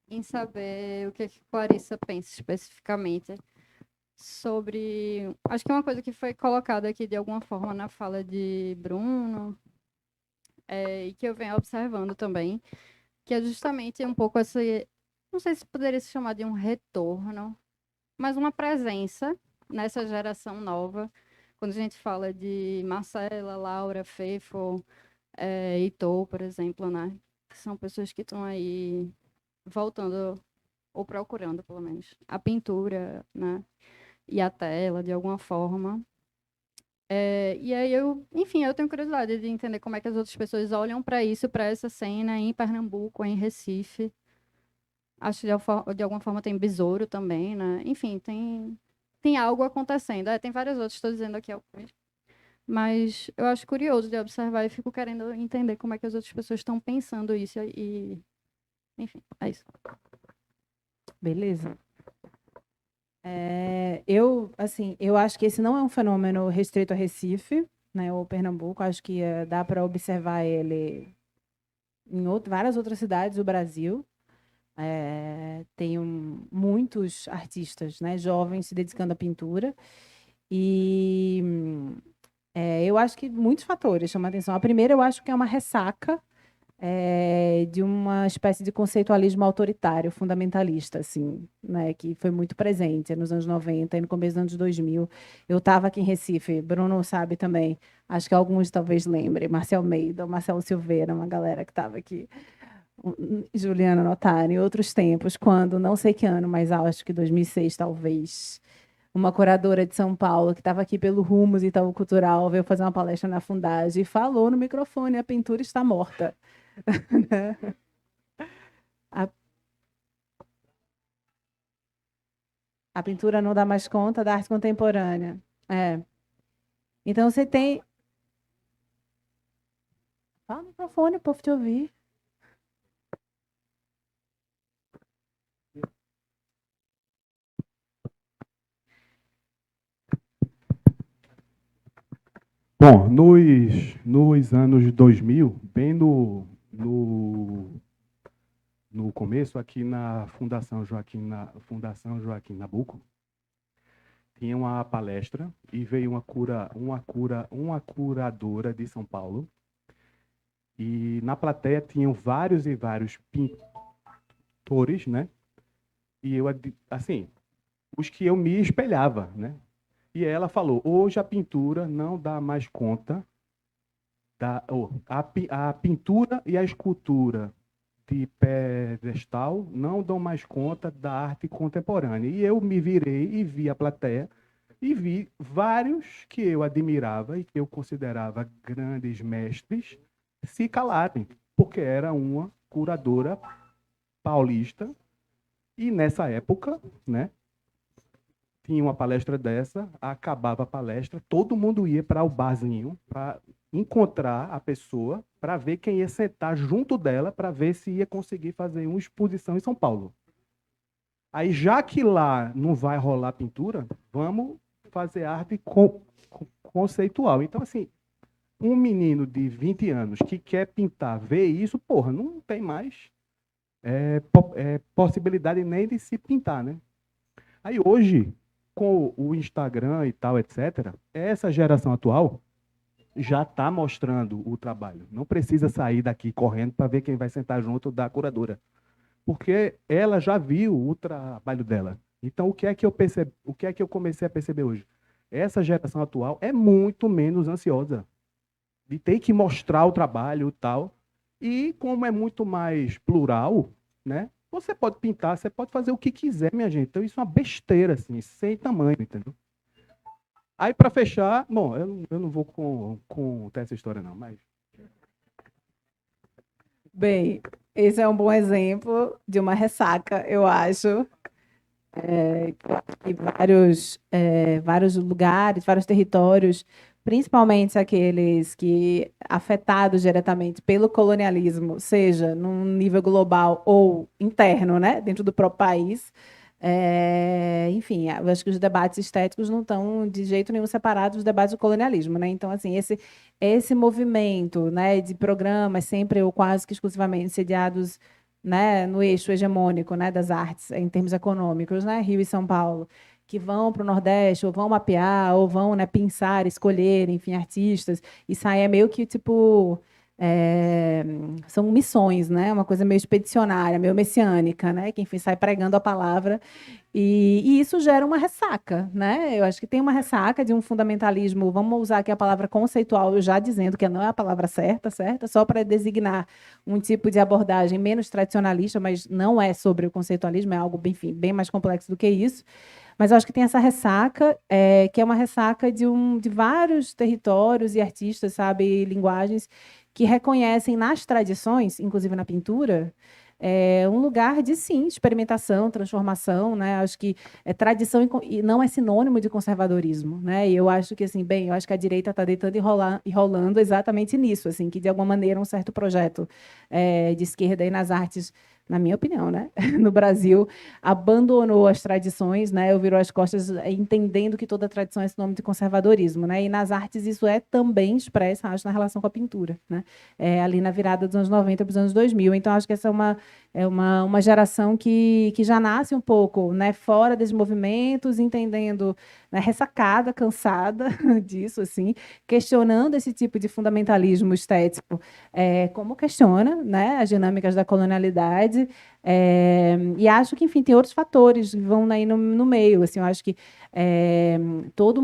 em saber o que que Clarissa pensa especificamente sobre. Acho que é uma coisa que foi colocada aqui de alguma forma na fala de Bruno, e que eu venho observando também, que é justamente um pouco essa. Não sei se poderia se chamar de um retorno, mas uma presença nessa geração nova. Quando a gente fala de Marcela, Laura, Feifo, Heitor, por exemplo, né? Que são pessoas que estão aí voltando, ou procurando, pelo menos, a pintura, né? E a tela, de alguma forma. E aí enfim, eu tenho curiosidade de entender como é que as outras pessoas olham para isso, para essa cena em Pernambuco, em Recife. Acho que de alguma forma tem besouro também, né? Enfim, tem algo acontecendo. Tem vários outros, estou dizendo aqui alguns. Mas eu acho curioso de observar e fico querendo entender como é que as outras pessoas estão pensando isso. Enfim, é isso. Beleza. Eu acho que esse não é um fenômeno restrito a Recife, né, ou Pernambuco. Acho que dá para observar ele em várias outras cidades do Brasil. Tem muitos artistas, né, jovens se dedicando à pintura. E eu acho que muitos fatores chamam a atenção. A primeira, eu acho que é uma ressaca de uma espécie de conceitualismo autoritário, fundamentalista, assim, né, que foi muito presente nos anos 90 e no começo dos anos 2000. Eu estava aqui em Recife, Bruno sabe também, acho que alguns talvez lembrem, Marcel Almeida, Marcelo Silveira, uma galera que estava aqui. Juliana Notari, em outros tempos, quando, não sei que ano, mas acho que 2006 talvez, uma curadora de São Paulo que estava aqui pelo Rumos Itaú Cultural veio fazer uma palestra na Fundagem e falou no microfone: a pintura está morta. a, a pintura não dá mais conta da arte contemporânea. É. Então você tem. Fala no microfone, o povo te ouvir. Bom, nos anos 2000, bem no começo, aqui na Fundação Joaquim Nabuco, tinha uma palestra e veio uma curadora de São Paulo. E na plateia tinham vários e vários pintores, né? E eu, assim, os que eu me espelhava, né? E ela falou: hoje a pintura não dá mais conta a pintura e a escultura de pedestal não dão mais conta da arte contemporânea. E eu me virei e vi a plateia e vi vários que eu admirava e que eu considerava grandes mestres se calarem, porque era uma curadora paulista e nessa época, né? Tinha uma palestra dessa, acabava a palestra, todo mundo ia para o barzinho para encontrar a pessoa, para ver quem ia sentar junto dela, para ver se ia conseguir fazer uma exposição em São Paulo. Aí, já que lá não vai rolar pintura, vamos fazer arte conceitual. Então, assim, um menino de 20 anos que quer pintar, vê isso, porra, não tem mais possibilidade nem de se pintar, né? Aí, hoje, com o Instagram e tal, etc., essa geração atual já está mostrando o trabalho. Não precisa sair daqui correndo para ver quem vai sentar junto da curadora, porque ela já viu o trabalho dela. Então, o que é que eu comecei a perceber hoje? Essa geração atual é muito menos ansiosa de ter que mostrar o trabalho e tal. E como é muito mais plural, né? Você pode pintar, você pode fazer o que quiser, minha gente. Então, isso é uma besteira, assim, sem tamanho, entendeu? Aí, para fechar, bom, eu não vou contar essa história, não, mas... Bem, esse é um bom exemplo de uma ressaca, eu acho. E vários lugares, vários territórios, principalmente aqueles que afetados diretamente pelo colonialismo, seja num nível global ou interno, né, dentro do próprio país. Enfim, eu acho que os debates estéticos não estão de jeito nenhum separados dos debates do colonialismo, né? Então, assim, esse movimento, né, de programas sempre ou quase que exclusivamente sediados, né, no eixo hegemônico, né, das artes em termos econômicos, né, Rio e São Paulo, que vão para o Nordeste ou vão mapear ou vão, né, pensar, escolher, enfim, artistas. Isso aí é meio que tipo são missões, né, uma coisa meio expedicionária, meio messiânica, né, que enfim sai pregando a palavra. E isso gera uma ressaca, né? Eu acho que tem uma ressaca de um fundamentalismo, vamos usar aqui a palavra conceitual, eu já dizendo que não é a palavra certa, só para designar um tipo de abordagem menos tradicionalista, mas não é sobre o conceitualismo, é algo, enfim, bem mais complexo do que isso. Mas eu acho que tem essa ressaca, que é uma ressaca de vários territórios e artistas, sabe, e linguagens que reconhecem nas tradições, inclusive na pintura, um lugar de, sim, experimentação, transformação, né? Acho que tradição e não é sinônimo de conservadorismo, né? E eu acho que, assim, eu acho que a direita está deitando e rolando exatamente nisso, assim, que, de alguma maneira, um certo projeto de esquerda aí nas artes, na minha opinião, né, no Brasil, abandonou as tradições, né, virou as costas entendendo que toda tradição é sinônimo de conservadorismo, né, e nas artes isso é também expresso, acho, na relação com a pintura, né, ali na virada dos anos 90 para os anos 2000. Então, acho que essa é uma geração que já nasce um pouco, né, fora desses movimentos, entendendo, né, ressacada, cansada disso, assim, questionando esse tipo de fundamentalismo estético, como questiona, né, as dinâmicas da colonialidade. E acho que, enfim, tem outros fatores que vão aí no meio. Assim, eu acho que toda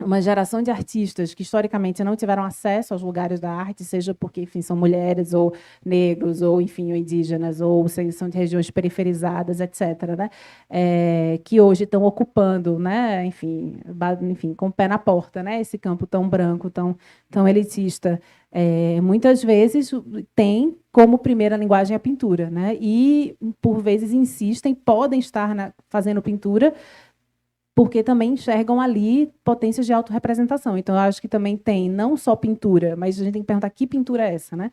uma geração de artistas que historicamente não tiveram acesso aos lugares da arte, seja porque, enfim, são mulheres ou negros ou, enfim, ou indígenas ou são de regiões periferizadas, etc., né? Que hoje estão ocupando, né? Enfim, com o pé na porta, né? Esse campo tão branco, tão elitista. Muitas vezes tem como primeira linguagem a pintura, né? E por vezes insistem, podem estar fazendo pintura porque também enxergam ali potências de autorrepresentação. Então, eu acho que também tem não só pintura, mas a gente tem que perguntar que pintura é essa, né?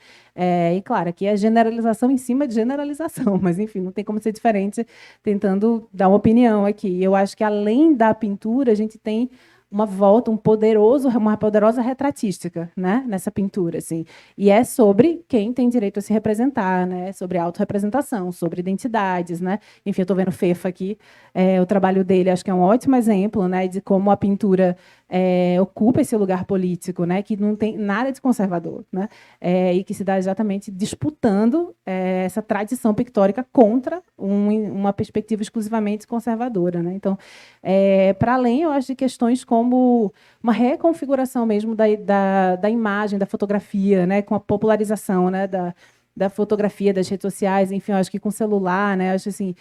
E, claro, aqui é generalização em cima de generalização, mas, enfim, não tem como ser diferente tentando dar uma opinião aqui. Eu acho que, além da pintura, a gente tem uma poderosa retratística, né, nessa pintura, assim. E é sobre quem tem direito a se representar, né, sobre autorrepresentação, sobre identidades, né. Enfim, eu estou vendo Fefa aqui, o trabalho dele acho que é um ótimo exemplo, né, de como a pintura ocupa esse lugar político, né, que não tem nada de conservador, né, e que se dá exatamente disputando essa tradição pictórica contra uma perspectiva exclusivamente conservadora, né. Então, para além, eu acho, de questões como uma reconfiguração mesmo da imagem, da fotografia, né, com a popularização, né, da fotografia, das redes sociais, enfim, eu acho que com celular, né, acho assim,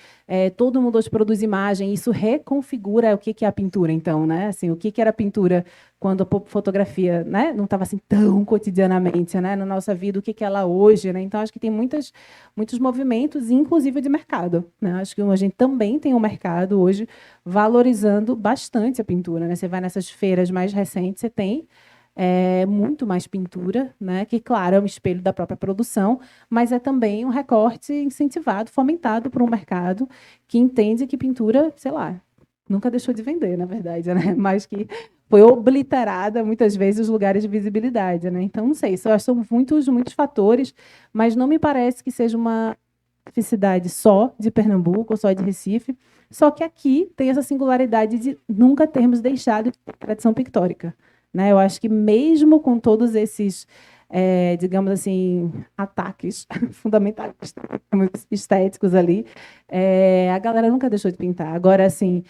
todo mundo hoje produz imagem, isso reconfigura o que é a pintura, então, né, assim, o que era a pintura quando a fotografia, né, não estava assim tão cotidianamente, né, na nossa vida, o que é ela hoje, né, então acho que tem muitos movimentos, inclusive de mercado, né, acho que a gente também tem um mercado hoje valorizando bastante a pintura, né, você vai nessas feiras mais recentes, você tem muito mais pintura, né? Que, claro, é um espelho da própria produção, mas é também um recorte incentivado, fomentado por um mercado que entende que pintura, sei lá, nunca deixou de vender, na verdade, né? Mas que foi obliterada, muitas vezes, os lugares de visibilidade, né? Então, não sei, são muitos fatores, mas não me parece que seja uma especificidade só de Pernambuco ou só de Recife, só que aqui tem essa singularidade de nunca termos deixado de ter tradição pictórica, né? Eu acho que mesmo com todos esses, digamos assim, ataques fundamentais estéticos ali, a galera nunca deixou de pintar. Agora, assim,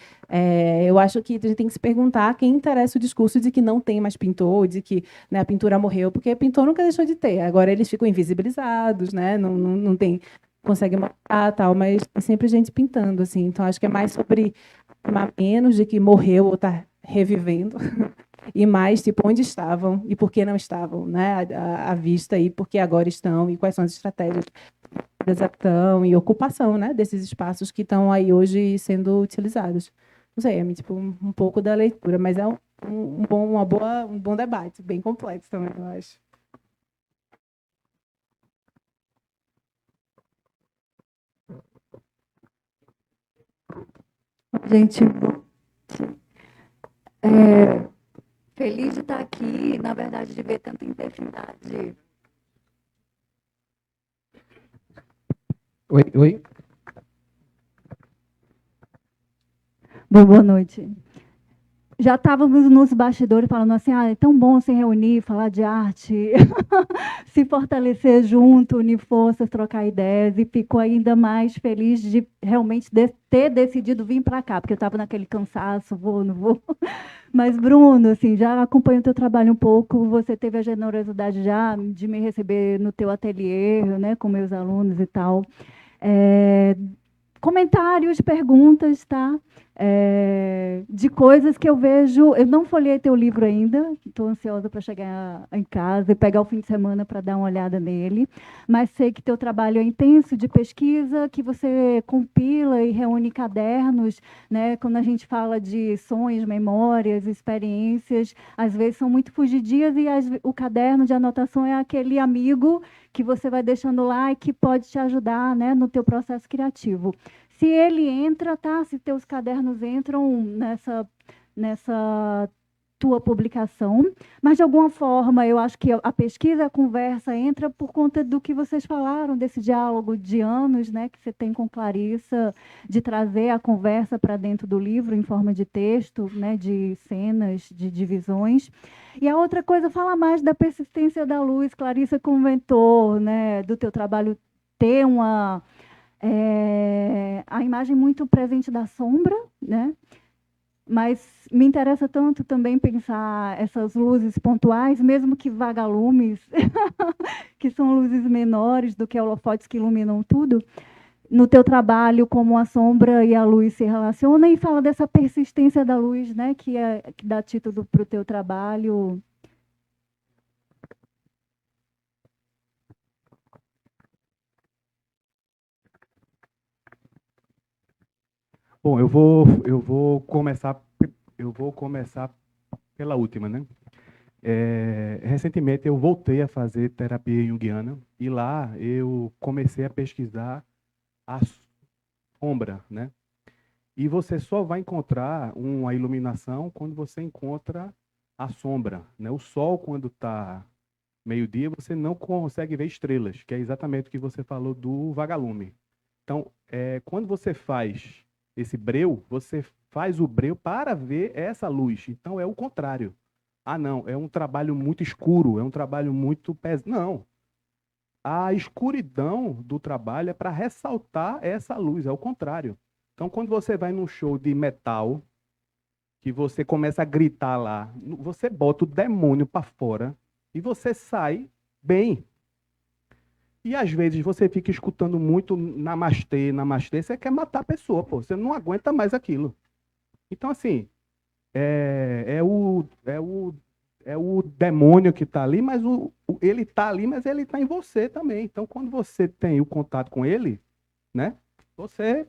eu acho que a gente tem que se perguntar a quem interessa o discurso de que não tem mais pintor, de que, né, a pintura morreu, porque pintor nunca deixou de ter. Agora eles ficam invisibilizados, né? Não tem, consegue matar, tal, mas tem sempre gente pintando, assim. Então acho que é mais sobre menos de que morreu ou está revivendo e mais tipo onde estavam e por que não estavam, né, à vista, e por que agora estão e quais são as estratégias de adaptação e ocupação, né, desses espaços que estão aí hoje sendo utilizados. Não sei, é tipo um pouco da leitura, mas é um bom debate, bem complexo também, eu acho. Gente, feliz de estar aqui, na verdade, de ver tanta intensidade. Oi. Bom, boa noite. Já estávamos nos bastidores falando assim, é tão bom se reunir, falar de arte, se fortalecer junto, unir forças, trocar ideias, e fico ainda mais feliz de realmente ter decidido vir para cá, porque eu estava naquele cansaço, vou, não vou. Mas, Bruno, assim, já acompanho o teu trabalho um pouco, você teve a generosidade já de me receber no teu ateliê, né, com meus alunos e tal. Comentários, perguntas, tá? De coisas que eu vejo. Eu não folhei teu livro ainda, estou ansiosa para chegar em casa e pegar o fim de semana para dar uma olhada nele, mas sei que teu trabalho é intenso de pesquisa, que você compila e reúne cadernos, né? Quando a gente fala de sonhos, memórias, experiências, às vezes são muito fugidias e o caderno de anotação é aquele amigo que você vai deixando lá e que pode te ajudar, né, no teu processo criativo. Se ele entra, tá? Se teus cadernos entram nessa tua publicação, mas de alguma forma eu acho que a pesquisa, a conversa entra por conta do que vocês falaram, desse diálogo de anos, né, que você tem com Clarissa, de trazer a conversa para dentro do livro em forma de texto, né, de cenas, de divisões. E a outra coisa, fala mais da persistência da luz. Clarissa comentou, né, do teu trabalho ter a imagem muito presente da sombra, né? Mas me interessa tanto também pensar essas luzes pontuais, mesmo que vagalumes, que são luzes menores do que holofotes que iluminam tudo, no teu trabalho, como a sombra e a luz se relacionam, e fala dessa persistência da luz, né, que dá título para o teu trabalho. Bom, eu vou começar pela última, né? Recentemente eu voltei a fazer terapia junguiana e lá eu comecei a pesquisar a sombra, né? E você só vai encontrar uma iluminação quando você encontra a sombra, né? O sol, quando está meio-dia, você não consegue ver estrelas, que é exatamente o que você falou do vagalume. Então, quando você faz esse breu, você faz o breu para ver essa luz. Então, é o contrário. Ah, não, é um trabalho muito escuro, é um trabalho muito pesado. Não. A escuridão do trabalho é para ressaltar essa luz, é o contrário. Então, quando você vai num show de metal, que você começa a gritar lá, você bota o demônio para fora e você sai bem. E às vezes você fica escutando muito namastê, namastê, você quer matar a pessoa, pô, você não aguenta mais aquilo. Então, assim, é o demônio que está ali, mas ele está ali, mas ele está em você também. Então, quando você tem o contato com ele, né, você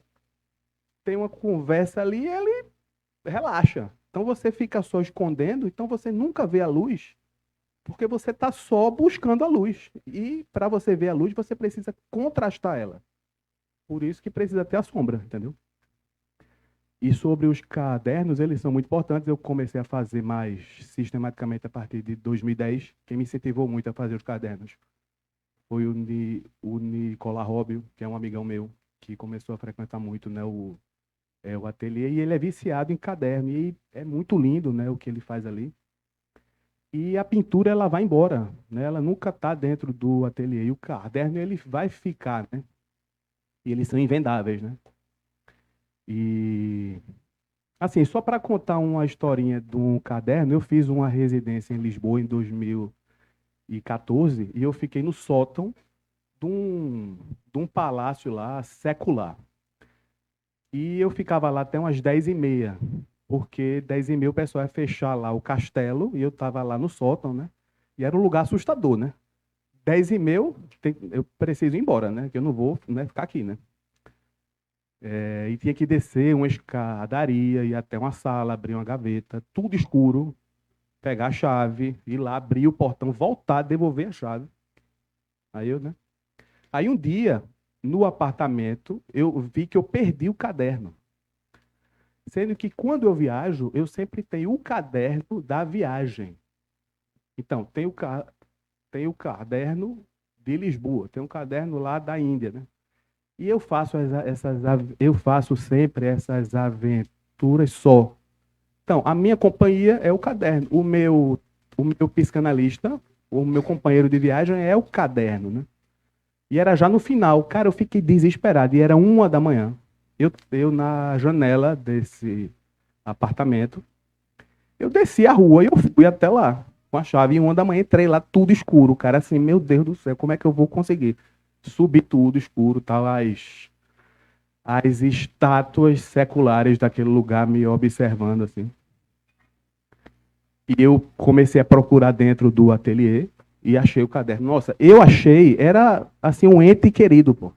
tem uma conversa ali e ele relaxa. Então, você fica só escondendo, então você nunca vê a luz, porque você está só buscando a luz. E para você ver a luz, você precisa contrastar ela. Por isso que precisa ter a sombra, entendeu? E sobre os cadernos, eles são muito importantes. Eu comecei a fazer mais sistematicamente a partir de 2010. Quem me incentivou muito a fazer os cadernos foi o Nicola Robbio, que é um amigão meu, que começou a frequentar muito, né, o ateliê. E ele é viciado em caderno. E é muito lindo, né, o que ele faz ali. E a pintura, ela vai embora, né? Ela nunca está dentro do ateliê. E o caderno, ele vai ficar, né? E eles são invendáveis, né? E, assim, só para contar uma historinha de um caderno, eu fiz uma residência em Lisboa em 2014 e eu fiquei no sótão de um palácio lá, secular. E eu ficava lá até umas 10h30, porque 10h30 o pessoal ia fechar lá o castelo e eu estava lá no sótão, né? E era um lugar assustador, né? 10h30 eu preciso ir embora, né? Que eu não vou, né, ficar aqui, né? E tinha que descer uma escadaria, ir até uma sala, abrir uma gaveta, tudo escuro, pegar a chave, ir lá, abrir o portão, voltar, devolver a chave. Aí um dia, no apartamento, eu vi que eu perdi o caderno. Sendo que quando eu viajo, eu sempre tenho o caderno da viagem. Então, tem o caderno de Lisboa, tem um caderno lá da Índia, né? E eu faço sempre essas aventuras só. Então, a minha companhia é o caderno. O meu psicanalista, o meu companheiro de viagem é o caderno, né? E era já no final. Cara, eu fiquei desesperado. E era 1h. Eu na janela desse apartamento, eu desci a rua e eu fui até lá com a chave. E 1h entrei lá, tudo escuro. Cara, assim, meu Deus do céu, como é que eu vou conseguir? Subi tudo escuro, tal, as estátuas seculares daquele lugar me observando, assim. E eu comecei a procurar dentro do ateliê e achei o caderno. Nossa, eu achei, era assim um ente querido, pô.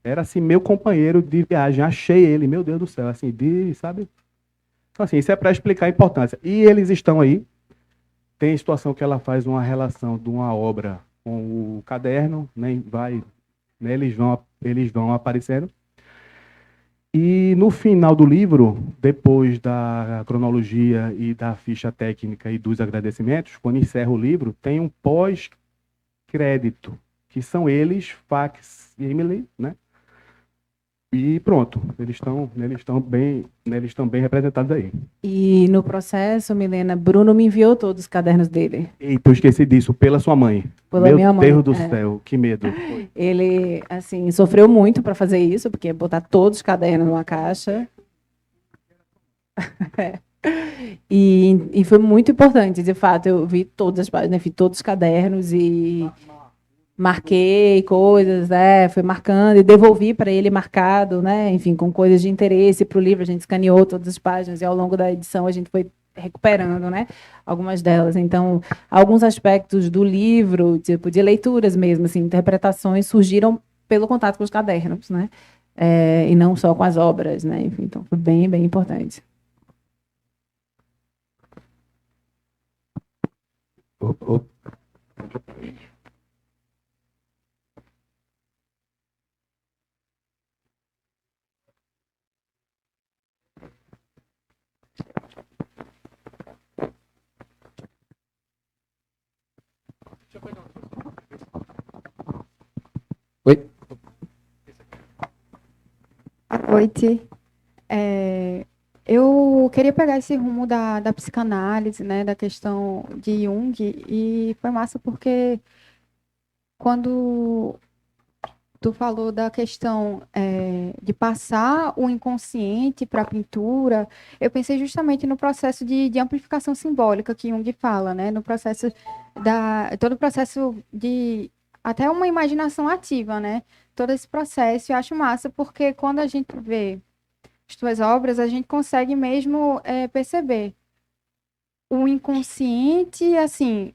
Era assim meu companheiro de viagem. Achei ele, meu Deus do céu, assim, sabe? Então, assim, isso é para explicar a importância. E eles estão aí. Tem situação que ela faz uma relação de uma obra com o caderno, né, eles vão aparecendo. E no final do livro, depois da cronologia e da ficha técnica e dos agradecimentos, quando encerra o livro, tem um pós-crédito, que são eles, Fax e Emily, né? E pronto, eles estão bem representados aí. E no processo, Milena, Bruno me enviou todos os cadernos dele. Eita, eu esqueci disso, pela sua mãe. Pela minha mãe. Meu Deus do céu, que medo. Ele, assim, sofreu muito para fazer isso, porque botar todos os cadernos numa caixa. E foi muito importante, de fato. Eu vi todas as páginas, vi todos os cadernos e marquei coisas, fui marcando e devolvi para ele marcado, né? Enfim, com coisas de interesse para o livro. A gente escaneou todas as páginas e ao longo da edição a gente foi recuperando, né? Algumas delas. Então, alguns aspectos do livro, tipo de leituras mesmo, assim, interpretações surgiram pelo contato com os cadernos, né? E não só com as obras, né? Enfim, então foi bem, bem importante. Oi? Boa noite. Eu queria pegar esse rumo da psicanálise, né, da questão de Jung, e foi massa porque quando tu falou da questão de passar o inconsciente para a pintura, eu pensei justamente no processo de amplificação simbólica que Jung fala, né, no processo todo o processo de até uma imaginação ativa, né, todo esse processo. Eu acho massa porque quando a gente vê as tuas obras, a gente consegue mesmo perceber o inconsciente, assim,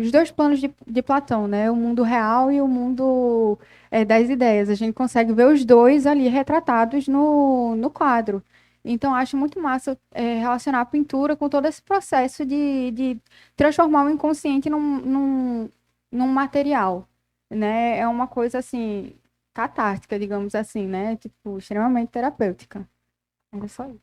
os dois planos de Platão, né? O mundo real e o mundo das ideias. A gente consegue ver os dois ali retratados no quadro. Então, acho muito massa relacionar a pintura com todo esse processo de transformar o inconsciente num material, né? É uma coisa, assim, catártica, digamos assim, né? Tipo, extremamente terapêutica. Era só isso.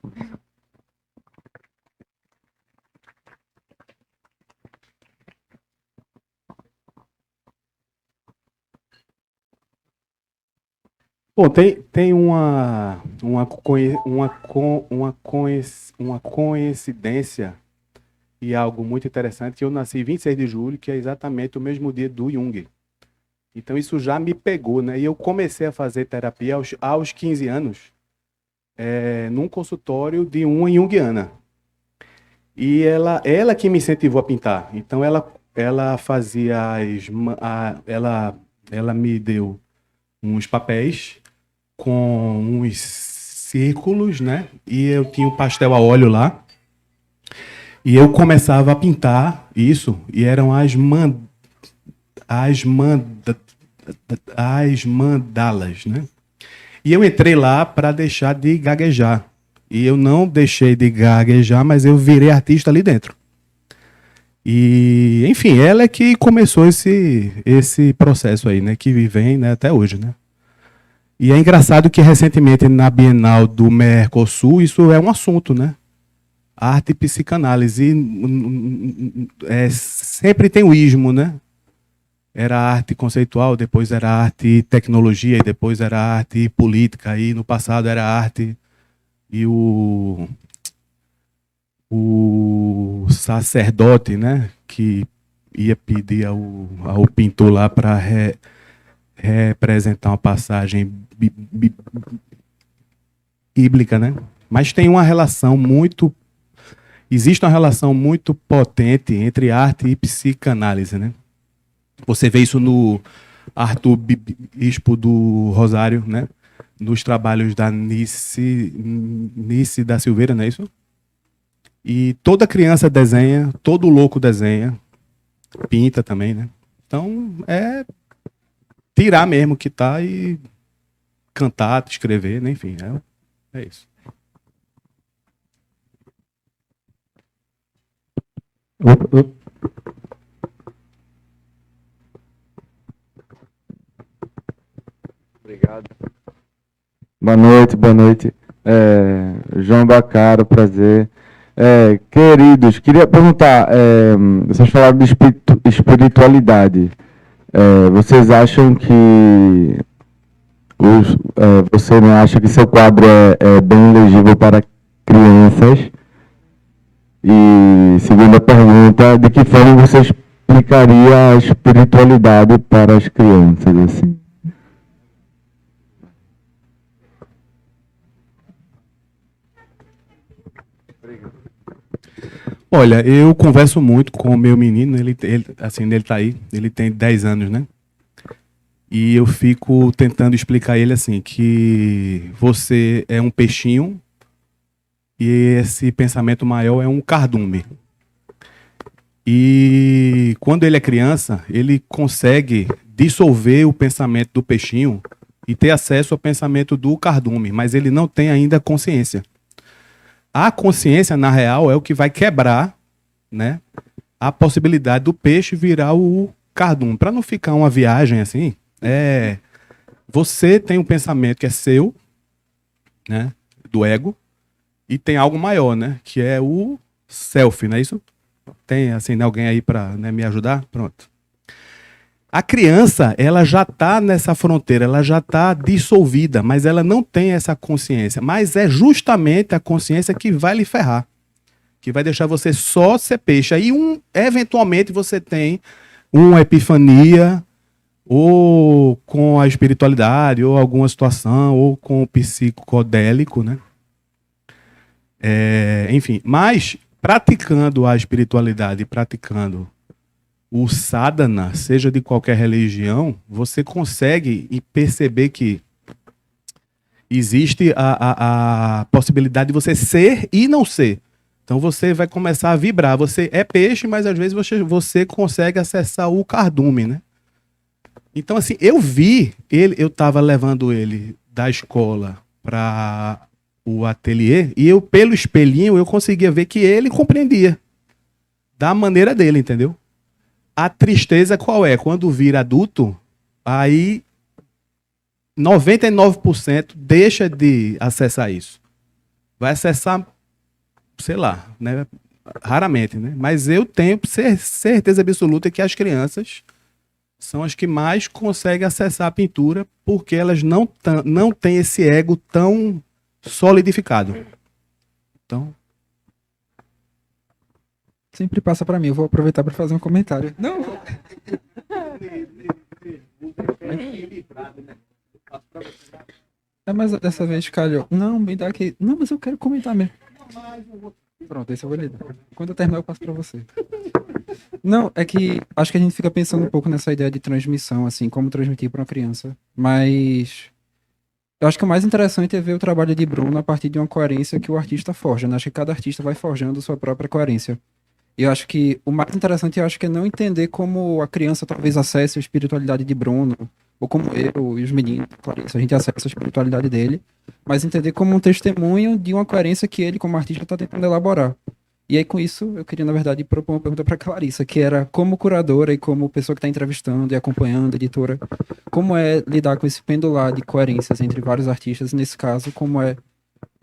Bom, tem uma coincidência e algo muito interessante, que eu nasci 26 de julho, que é exatamente o mesmo dia do Jung. Então isso já me pegou, né? E eu comecei a fazer terapia aos 15 anos, num consultório de uma junguiana. E ela que me incentivou a pintar. Então ela fazia ela me deu uns papéis com uns círculos, né? E eu tinha um pastel a óleo lá. E eu começava a pintar isso, e eram as mandalas, né? E eu entrei lá para deixar de gaguejar. E eu não deixei de gaguejar, mas eu virei artista ali dentro. E, enfim, ela é que começou esse processo aí, né? Que vem, né, até hoje, né? E é engraçado que recentemente na Bienal do Mercosul isso é um assunto, né? Arte e psicanálise. Sempre tem o ismo, né? Era arte conceitual, depois era arte e tecnologia, e depois era arte e política, e no passado era arte e o sacerdote, né? Que ia pedir ao pintor lá para representar uma passagem bíblica, né? Mas tem uma relação existe uma relação muito potente entre arte e psicanálise, né? Você vê isso no Arthur Bispo do Rosário, né? Nos trabalhos da Nice da Silveira, não é isso? E toda criança desenha, todo louco desenha, pinta também, né? Então, é tirar mesmo que tá e cantar, escrever, né? Enfim, é isso. Obrigado. Boa noite. João Bacaro, prazer. Queridos, queria perguntar, vocês falaram de espiritualidade. Vocês acham que você não acha que seu quadro é bem legível para crianças? E segunda pergunta, de que forma você explicaria a espiritualidade para as crianças, assim? Olha, eu converso muito com o meu menino, ele tá aí, ele tem 10 anos, né? E eu fico tentando explicar a ele assim, que você é um peixinho e esse pensamento maior é um cardume. E quando ele é criança, ele consegue dissolver o pensamento do peixinho e ter acesso ao pensamento do cardume, mas ele não tem ainda consciência. A consciência, na real, é o que vai quebrar, né, a possibilidade do peixe virar o cardume. Para não ficar uma viagem assim, você tem um pensamento que é seu, né, do ego, e tem algo maior, né, que é o self, não é isso? Tem assim alguém aí para, né, me ajudar? Pronto. A criança, ela já está nessa fronteira, ela já está dissolvida, mas ela não tem essa consciência. Mas é justamente a consciência que vai lhe ferrar, que vai deixar você só ser peixe. Aí, eventualmente, você tem uma epifania, ou com a espiritualidade, ou alguma situação, ou com o psicodélico, né? Enfim, mas praticando a espiritualidade, praticando o sadhana, seja de qualquer religião, você consegue perceber que existe a possibilidade de você ser e não ser. Então você vai começar a vibrar. Você é peixe, mas às vezes você consegue acessar o cardume, né? Então, assim, eu estava levando ele da escola para o ateliê e eu, pelo espelhinho, eu conseguia ver que ele compreendia da maneira dele, entendeu? A tristeza qual é? Quando vira adulto, aí 99% deixa de acessar isso. Vai acessar, sei lá, né? Raramente, né? Mas eu tenho certeza absoluta que as crianças são as que mais conseguem acessar a pintura porque elas não têm esse ego tão solidificado. Então... Sempre passa para mim, eu vou aproveitar para fazer um comentário. Não! Mas dessa vez calhou. Não, me dá aqui. Não, mas eu quero comentar mesmo. Pronto, esse eu vou ler. Quando eu terminar, eu passo para você. Não, é que acho que a gente fica pensando um pouco nessa ideia de transmissão, assim, como transmitir para uma criança. Mas eu acho que o mais interessante é ver o trabalho de Bruno a partir de uma coerência que o artista forja, né? Acho que cada artista vai forjando sua própria coerência. E eu acho que o mais interessante, eu acho que é não entender como a criança talvez acesse a espiritualidade de Bruno, ou como eu e os meninos, Clarissa, a gente acessa a espiritualidade dele, mas entender como um testemunho de uma coerência que ele, como artista, está tentando elaborar. E aí, com isso, eu queria, na verdade, propor uma pergunta para Clarissa, que era, como curadora e como pessoa que está entrevistando e acompanhando, editora, como é lidar com esse pendular de coerências entre vários artistas, e nesse caso, como é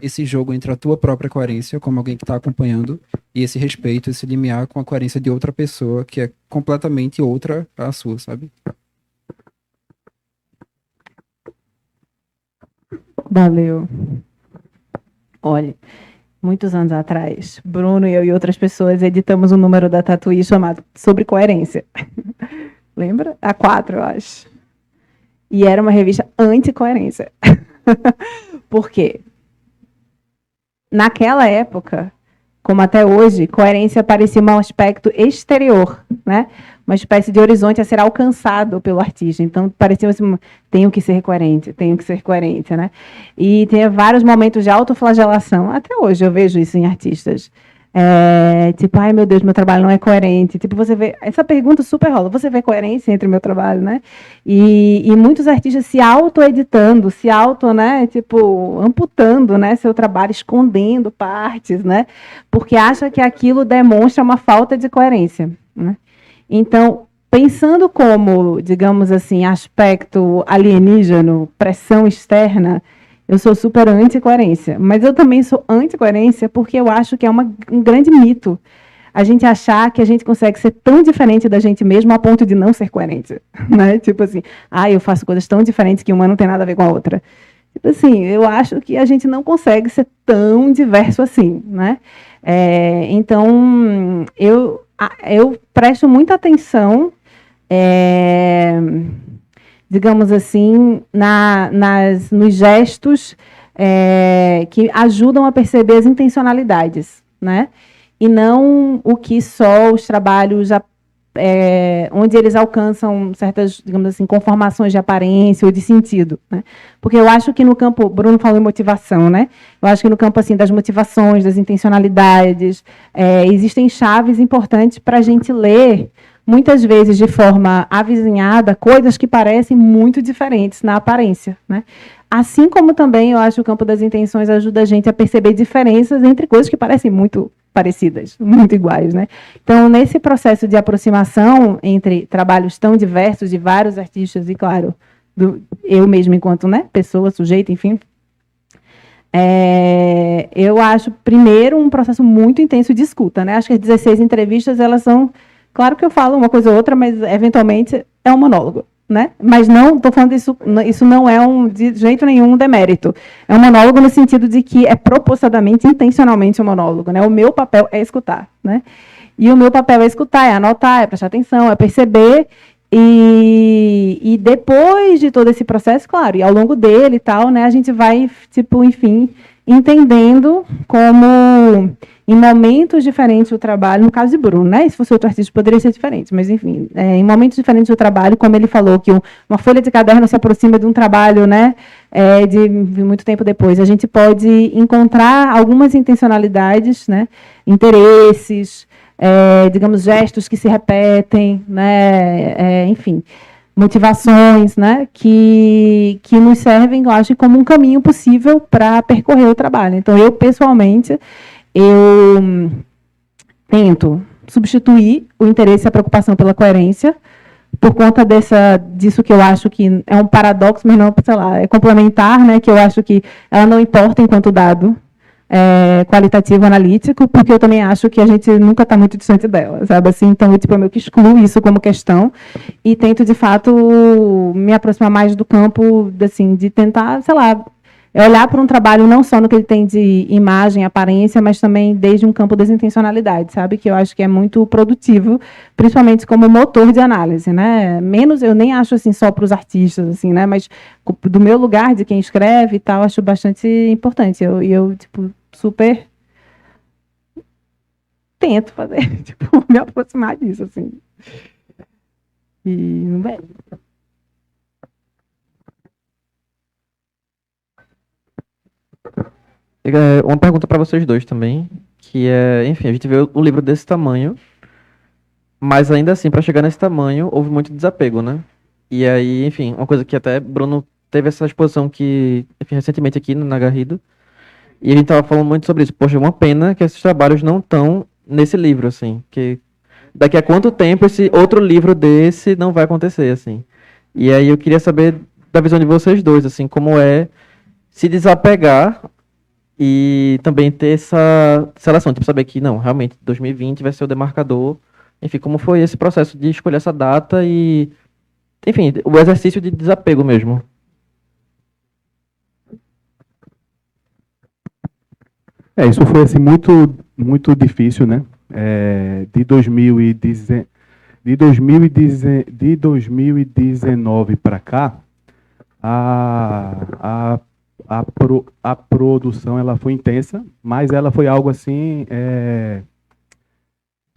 esse jogo entre a tua própria coerência, como alguém que está acompanhando, e esse respeito, esse limiar com a coerência de outra pessoa, que é completamente outra à sua, sabe? Valeu. Olha, muitos anos atrás, Bruno, eu e outras pessoas editamos um número da Tatuí chamado Sobre Coerência. Lembra? A 4, eu acho. E era uma revista anti-coerência. Por quê? Naquela época, como até hoje, coerência parecia um aspecto exterior, né? Uma espécie de horizonte a ser alcançado pelo artista. Então, parecia assim, tenho que ser coerente, né? E tem vários momentos de autoflagelação. Até hoje eu vejo isso em artistas. Tipo, ai meu Deus, meu trabalho não é coerente. Tipo, você vê, essa pergunta super rola, você vê coerência entre o meu trabalho, né? E muitos artistas se auto-editando, né, tipo, amputando, né, seu trabalho, escondendo partes, né? Porque acha que aquilo demonstra uma falta de coerência, né? Então, pensando como, digamos assim, aspecto alienígeno, pressão externa, eu sou super anti-coerência, mas eu também sou anti-coerência porque eu acho que é um grande mito a gente achar que a gente consegue ser tão diferente da gente mesmo a ponto de não ser coerente, né? Tipo assim, eu faço coisas tão diferentes que uma não tem nada a ver com a outra. Tipo assim, eu acho que a gente não consegue ser tão diverso assim, né? Então, eu presto muita atenção, digamos assim, nos gestos que ajudam a perceber as intencionalidades, né? E não o que só os trabalhos onde eles alcançam certas, digamos assim, conformações de aparência ou de sentido, né? Porque eu acho que no campo, Bruno falou em motivação, né? Eu acho que no campo assim das motivações, das intencionalidades, existem chaves importantes para a gente ler, muitas vezes de forma avizinhada, coisas que parecem muito diferentes na aparência, né? Assim como também eu acho que o campo das intenções ajuda a gente a perceber diferenças entre coisas que parecem muito parecidas, muito iguais, né? Então, nesse processo de aproximação entre trabalhos tão diversos de vários artistas e, claro, eu mesmo enquanto, né, pessoa, sujeito, enfim, eu acho, primeiro, um processo muito intenso de escuta, né? Acho que as 16 entrevistas, elas são... Claro que eu falo uma coisa ou outra, mas, eventualmente, é um monólogo, né? Mas não, estou falando disso, isso não é de jeito nenhum um demérito. É um monólogo no sentido de que é propositadamente, intencionalmente um monólogo, né? O meu papel é escutar, né? E o meu papel é escutar, é anotar, é prestar atenção, é perceber. E depois de todo esse processo, claro, e ao longo dele e tal, né, a gente vai, tipo, enfim, entendendo como em momentos diferentes do trabalho, no caso de Bruno, né? Se fosse outro artista poderia ser diferente, mas enfim, em momentos diferentes do trabalho, como ele falou, que uma folha de caderno se aproxima de um trabalho, né, de muito tempo depois, a gente pode encontrar algumas intencionalidades, né, interesses, digamos, gestos que se repetem, né, enfim, motivações, né, que nos servem, eu acho, como um caminho possível para percorrer o trabalho. Então, eu, pessoalmente, eu tento substituir o interesse e a preocupação pela coerência, por conta disso que eu acho que é um paradoxo, mas não, sei lá, é complementar, né, que eu acho que ela não importa enquanto dado qualitativo, analítico, porque eu também acho que a gente nunca está muito distante dela, sabe? Assim, então, eu meio que excluo isso como questão e tento, de fato, me aproximar mais do campo, assim, de tentar, sei lá, olhar para um trabalho não só no que ele tem de imagem, aparência, mas também desde um campo das intencionalidades, sabe? Que eu acho que é muito produtivo, principalmente como motor de análise, né? Menos, eu nem acho assim só para os artistas, assim, né? Mas do meu lugar, de quem escreve e tal, acho bastante importante. Eu tipo, super tento fazer, tipo, me aproximar disso, assim. E, bem... Uma pergunta para vocês dois também, que é, enfim, a gente vê o livro desse tamanho, mas ainda assim, para chegar nesse tamanho, houve muito desapego, né? E aí, enfim, uma coisa que até Bruno teve essa exposição que, enfim, recentemente aqui na Garrido, e a gente tava falando muito sobre isso. Poxa, é uma pena que esses trabalhos não estão nesse livro, assim, que daqui a quanto tempo esse outro livro desse não vai acontecer, assim. E aí eu queria saber da visão de vocês dois, assim, como é se desapegar e também ter essa relação, tipo, saber que, não, realmente, 2020 vai ser o demarcador. Enfim, como foi esse processo de escolher essa data e, enfim, o exercício de desapego mesmo. Isso foi assim, muito, muito difícil, né? De 2019 para cá, a produção ela foi intensa, mas ela foi algo assim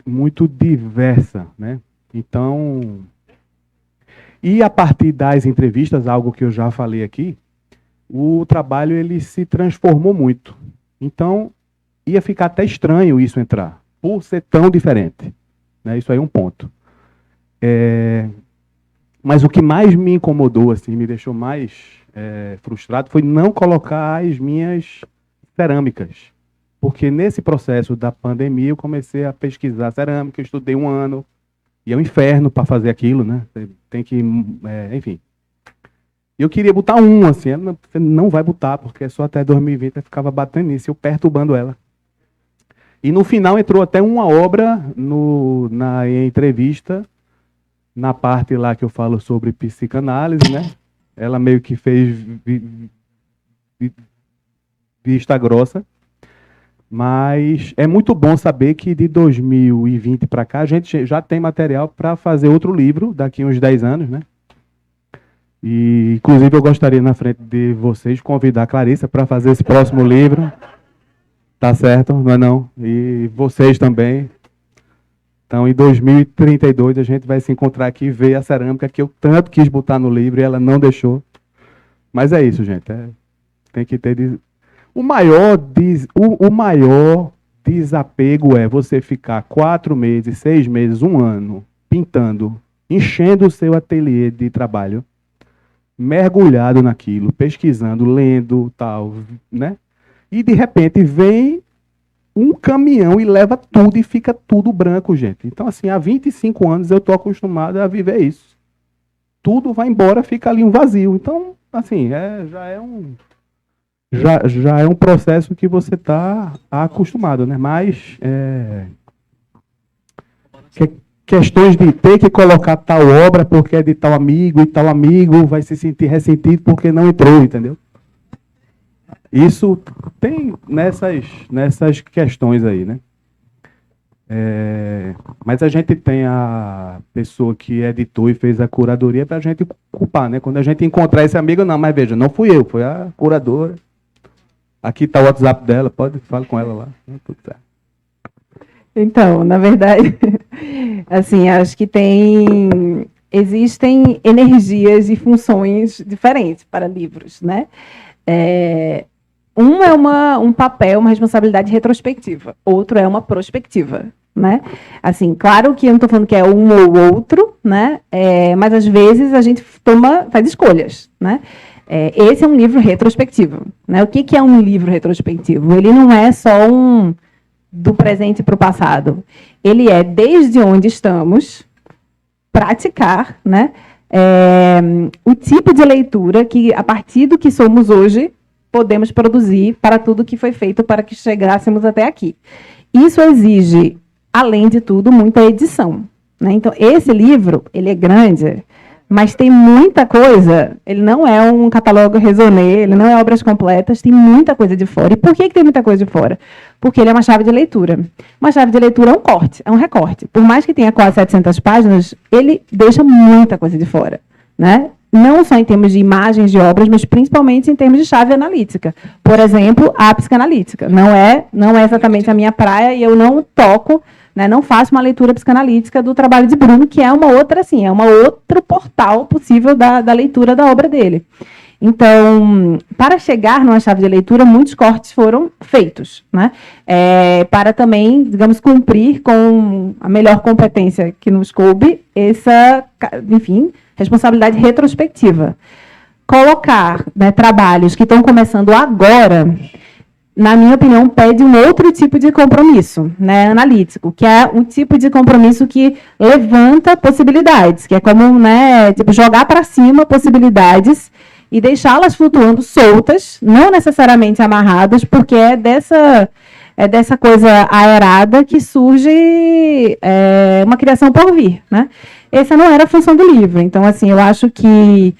muito diversa, né? Então, e a partir das entrevistas, algo que eu já falei aqui, o trabalho ele se transformou muito. Então, ia ficar até estranho isso entrar, por ser tão diferente, né? Isso aí é um ponto. Mas o que mais me incomodou, assim, me deixou mais frustrado, foi não colocar as minhas cerâmicas. Porque nesse processo da pandemia, eu comecei a pesquisar cerâmica, eu estudei um ano, e é um inferno para fazer aquilo, né? Você tem que, enfim. Eu queria botar um, assim, você não vai botar, porque é só até 2020, eu ficava batendo nisso, eu perturbando ela. E no final entrou até uma obra na entrevista, na parte lá que eu falo sobre psicanálise, né? Ela meio que fez vista grossa. Mas é muito bom saber que de 2020 para cá a gente já tem material para fazer outro livro daqui a uns 10 anos, né? E, inclusive, eu gostaria, na frente de vocês, convidar a Clarissa para fazer esse próximo livro. Tá certo, não é não? E vocês também. Então, em 2032, a gente vai se encontrar aqui e ver a cerâmica que eu tanto quis botar no livro e ela não deixou. Mas é isso, gente. Tem que ter... O maior desapego é você ficar 4 meses, 6 meses, 1 ano, pintando, enchendo o seu ateliê de trabalho, mergulhado naquilo, pesquisando, lendo, tal, né? E, de repente, vem um caminhão e leva tudo e fica tudo branco, gente. Então, assim, há 25 anos eu estou acostumado a viver isso. Tudo vai embora, fica ali um vazio. Então, assim, já é um processo que você está acostumado, né? Mas questões de ter que colocar tal obra porque é de tal amigo e tal amigo vai se sentir ressentido porque não entrou, entendeu? Isso tem nessas questões aí, né? Mas a gente tem a pessoa que editou e fez a curadoria para a gente culpar, né? Quando a gente encontrar esse amigo, não, mas veja, não fui eu, foi a curadora. Aqui está o WhatsApp dela, fala com ela lá. Tudo certo. Então, na verdade, assim, acho que existem energias e funções diferentes para livros, né? Um é um papel, uma responsabilidade retrospectiva, outro é uma prospectiva, né? Assim, claro que eu não estou falando que é um ou outro, né? Mas às vezes a gente faz escolhas, né? Esse é um livro retrospectivo, né? O que é um livro retrospectivo? Ele não é só do presente para o passado. Ele é desde onde estamos, praticar, né? O tipo de leitura que, a partir do que somos hoje, podemos produzir para tudo que foi feito para que chegássemos até aqui. Isso exige, além de tudo, muita edição, né? Então, esse livro, ele é grande, mas tem muita coisa, ele não é um catálogo raisonné, ele não é obras completas, tem muita coisa de fora. E por que tem muita coisa de fora? Porque ele é uma chave de leitura. Uma chave de leitura é um corte, é um recorte. Por mais que tenha quase 700 páginas, ele deixa muita coisa de fora, né? Não só em termos de imagens de obras, mas principalmente em termos de chave analítica. Por exemplo, a psicanalítica. Não é exatamente a minha praia e eu não toco, né, não faço uma leitura psicanalítica do trabalho de Bruno, que é uma outra, assim, é um outro portal possível da leitura da obra dele. Então, para chegar numa chave de leitura, muitos cortes foram feitos, né? Para também, digamos, cumprir com a melhor competência que nos coube, essa, enfim, responsabilidade retrospectiva. Colocar, né, trabalhos que estão começando agora, na minha opinião, pede um outro tipo de compromisso, né, analítico, que é um tipo de compromisso que levanta possibilidades, que é como, né, tipo, jogar para cima possibilidades e deixá-las flutuando soltas, não necessariamente amarradas, porque é dessa coisa aerada que surge uma criação por vir, né? Essa não era a função do livro. Então, assim, eu acho que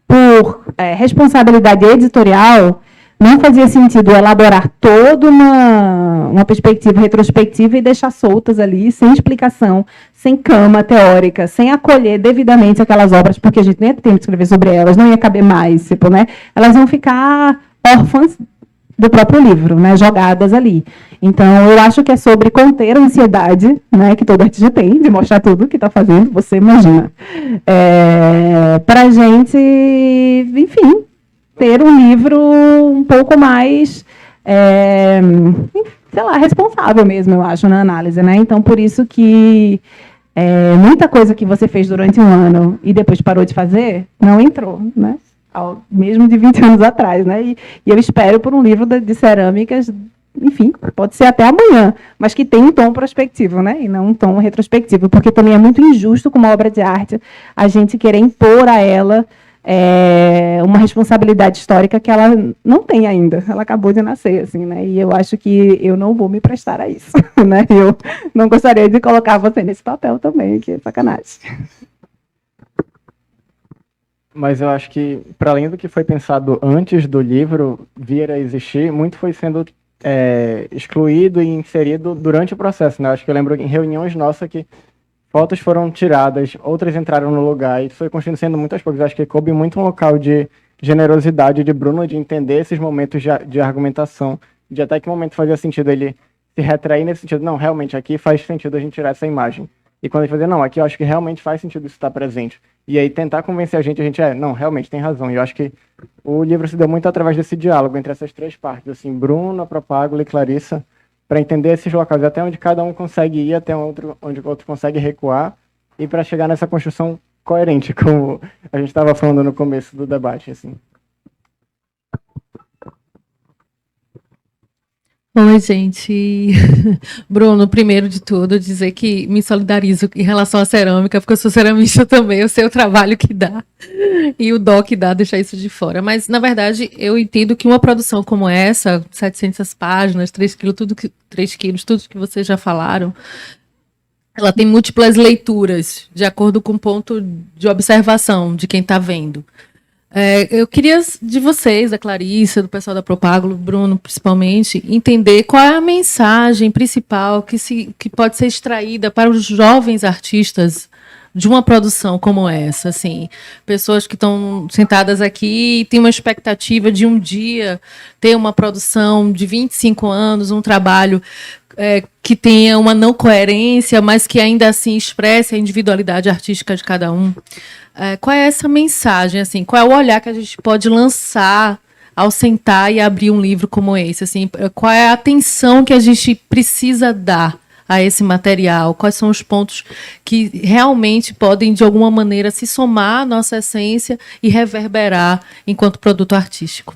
por responsabilidade editorial, não fazia sentido elaborar toda uma perspectiva retrospectiva e deixar soltas ali, sem explicação, sem cama teórica, sem acolher devidamente aquelas obras, porque a gente nem ia ter tempo de escrever sobre elas, não ia caber mais, tipo, né? Elas vão ficar órfãs do próprio livro, né, jogadas ali. Então, eu acho que é sobre conter a ansiedade, né, que todo artista tem, de mostrar tudo que está fazendo, você imagina. Para a gente, enfim, ter um livro um pouco mais, sei lá, responsável mesmo, eu acho, na análise, né? Então, por isso que muita coisa que você fez durante um ano e depois parou de fazer, não entrou, né? Mesmo de 20 anos atrás, né? E eu espero por um livro de cerâmicas, enfim, pode ser até amanhã, mas que tem um tom prospectivo, né? E não um tom retrospectivo, porque também é muito injusto com uma obra de arte a gente querer impor a ela uma responsabilidade histórica que ela não tem ainda. Ela acabou de nascer, assim, né? E eu acho que eu não vou me prestar a isso, né? Eu não gostaria de colocar você nesse papel também, que é sacanagem. Mas eu acho que, para além do que foi pensado antes do livro vir a existir, muito foi sendo excluído e inserido durante o processo, né? Eu acho que eu lembro em reuniões nossas que fotos foram tiradas, outras entraram no lugar, e foi construindo sendo muitas poucas. Eu acho que coube muito um local de generosidade de Bruno de entender esses momentos de argumentação, de até que momento fazia sentido ele se retrair nesse sentido. Não, realmente, aqui faz sentido a gente tirar essa imagem. E quando ele fazia, não, aqui eu acho que realmente faz sentido isso estar presente. E aí tentar convencer a gente, não, realmente tem razão. E eu acho que o livro se deu muito através desse diálogo entre essas três partes, assim, Bruno, Propágulo e Clarissa, para entender esses locais, até onde cada um consegue ir, até onde o outro consegue recuar, e para chegar nessa construção coerente, como a gente estava falando no começo do debate, assim. Oi, gente. Bruno, primeiro de tudo, dizer que me solidarizo em relação à cerâmica, porque eu sou ceramista também, eu sei o trabalho que dá e o dó que dá deixar isso de fora. Mas, na verdade, eu entendo que uma produção como essa, 700 páginas, 3 quilos, 3 quilos, tudo que vocês já falaram, ela tem múltiplas leituras, de acordo com o ponto de observação de quem está vendo. Eu queria de vocês, da Clarissa, do pessoal da Propágulo, Bruno principalmente, entender qual é a mensagem principal que pode ser extraída para os jovens artistas de uma produção como essa. Assim, pessoas que estão sentadas aqui e têm uma expectativa de um dia ter uma produção de 25 anos, um trabalho que tenha uma não coerência, mas que ainda assim expresse a individualidade artística de cada um. Qual é essa mensagem, assim? Qual é o olhar que a gente pode lançar ao sentar e abrir um livro como esse? Assim, qual é a atenção que a gente precisa dar a esse material? Quais são os pontos que realmente podem, de alguma maneira, se somar à nossa essência e reverberar enquanto produto artístico?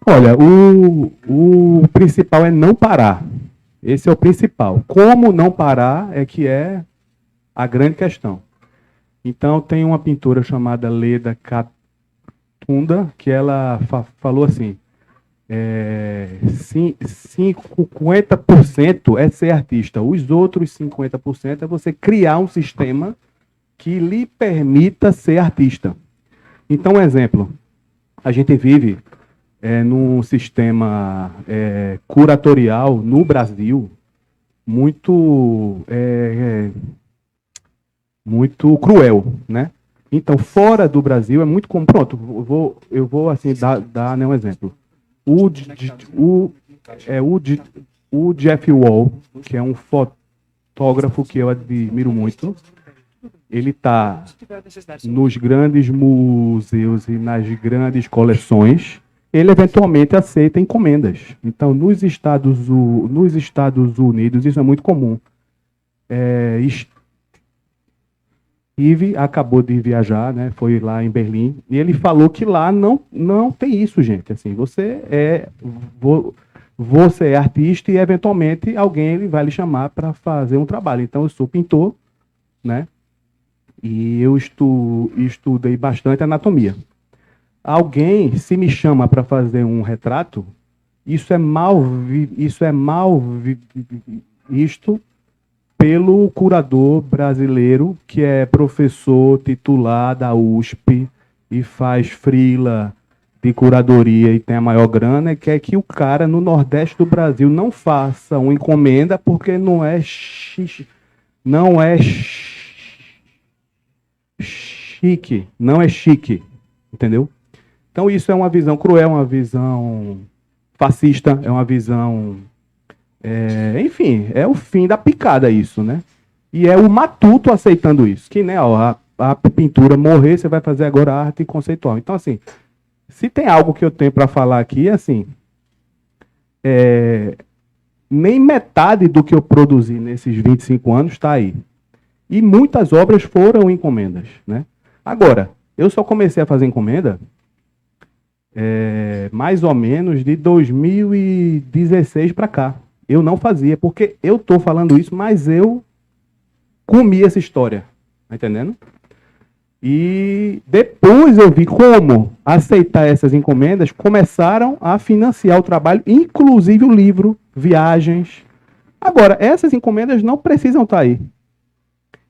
Olha, o principal é não parar. Esse é o principal. Como não parar é que é a grande questão. Então, tem uma pintora chamada Leda Catunda, que ela falou assim, 50% é ser artista, os outros 50% é você criar um sistema que lhe permita ser artista. Então, um exemplo, a gente vive num sistema curatorial no Brasil muito cruel, né? Então, fora do Brasil é muito comum. Pronto, eu vou assim dar um exemplo. O Jeff Wall, que é um fotógrafo que eu admiro muito, ele está nos grandes museus e nas grandes coleções. Ele eventualmente aceita encomendas. Então, nos Estados Unidos, isso é muito comum. Steve acabou de viajar, né? Foi lá em Berlim, e ele falou que lá não tem isso, gente. Assim, você é artista e, eventualmente, alguém vai lhe chamar para fazer um trabalho. Então, eu sou pintor, né? E eu estudei bastante anatomia. Alguém se me chama para fazer um retrato, isso é mal visto pelo curador brasileiro, que é professor titular da USP e faz freela de curadoria e tem a maior grana, e quer que o cara no Nordeste do Brasil não faça uma encomenda porque não é chique, entendeu? Então, isso é uma visão cruel, uma visão fascista, é uma visão... enfim, é o fim da picada isso, né? E é o matuto aceitando isso. Que, né, ó, a pintura morrer, você vai fazer agora arte conceitual. Então, assim, se tem algo que eu tenho para falar aqui, assim... nem metade do que eu produzi nesses 25 anos está aí. E muitas obras foram encomendas, né? Agora, eu só comecei a fazer encomenda... mais ou menos de 2016 para cá. Eu não fazia, porque eu estou falando isso, mas eu comi essa história, tá entendendo? E depois eu vi como aceitar essas encomendas começaram a financiar o trabalho, inclusive o livro, viagens. Agora, essas encomendas não precisam estar aí.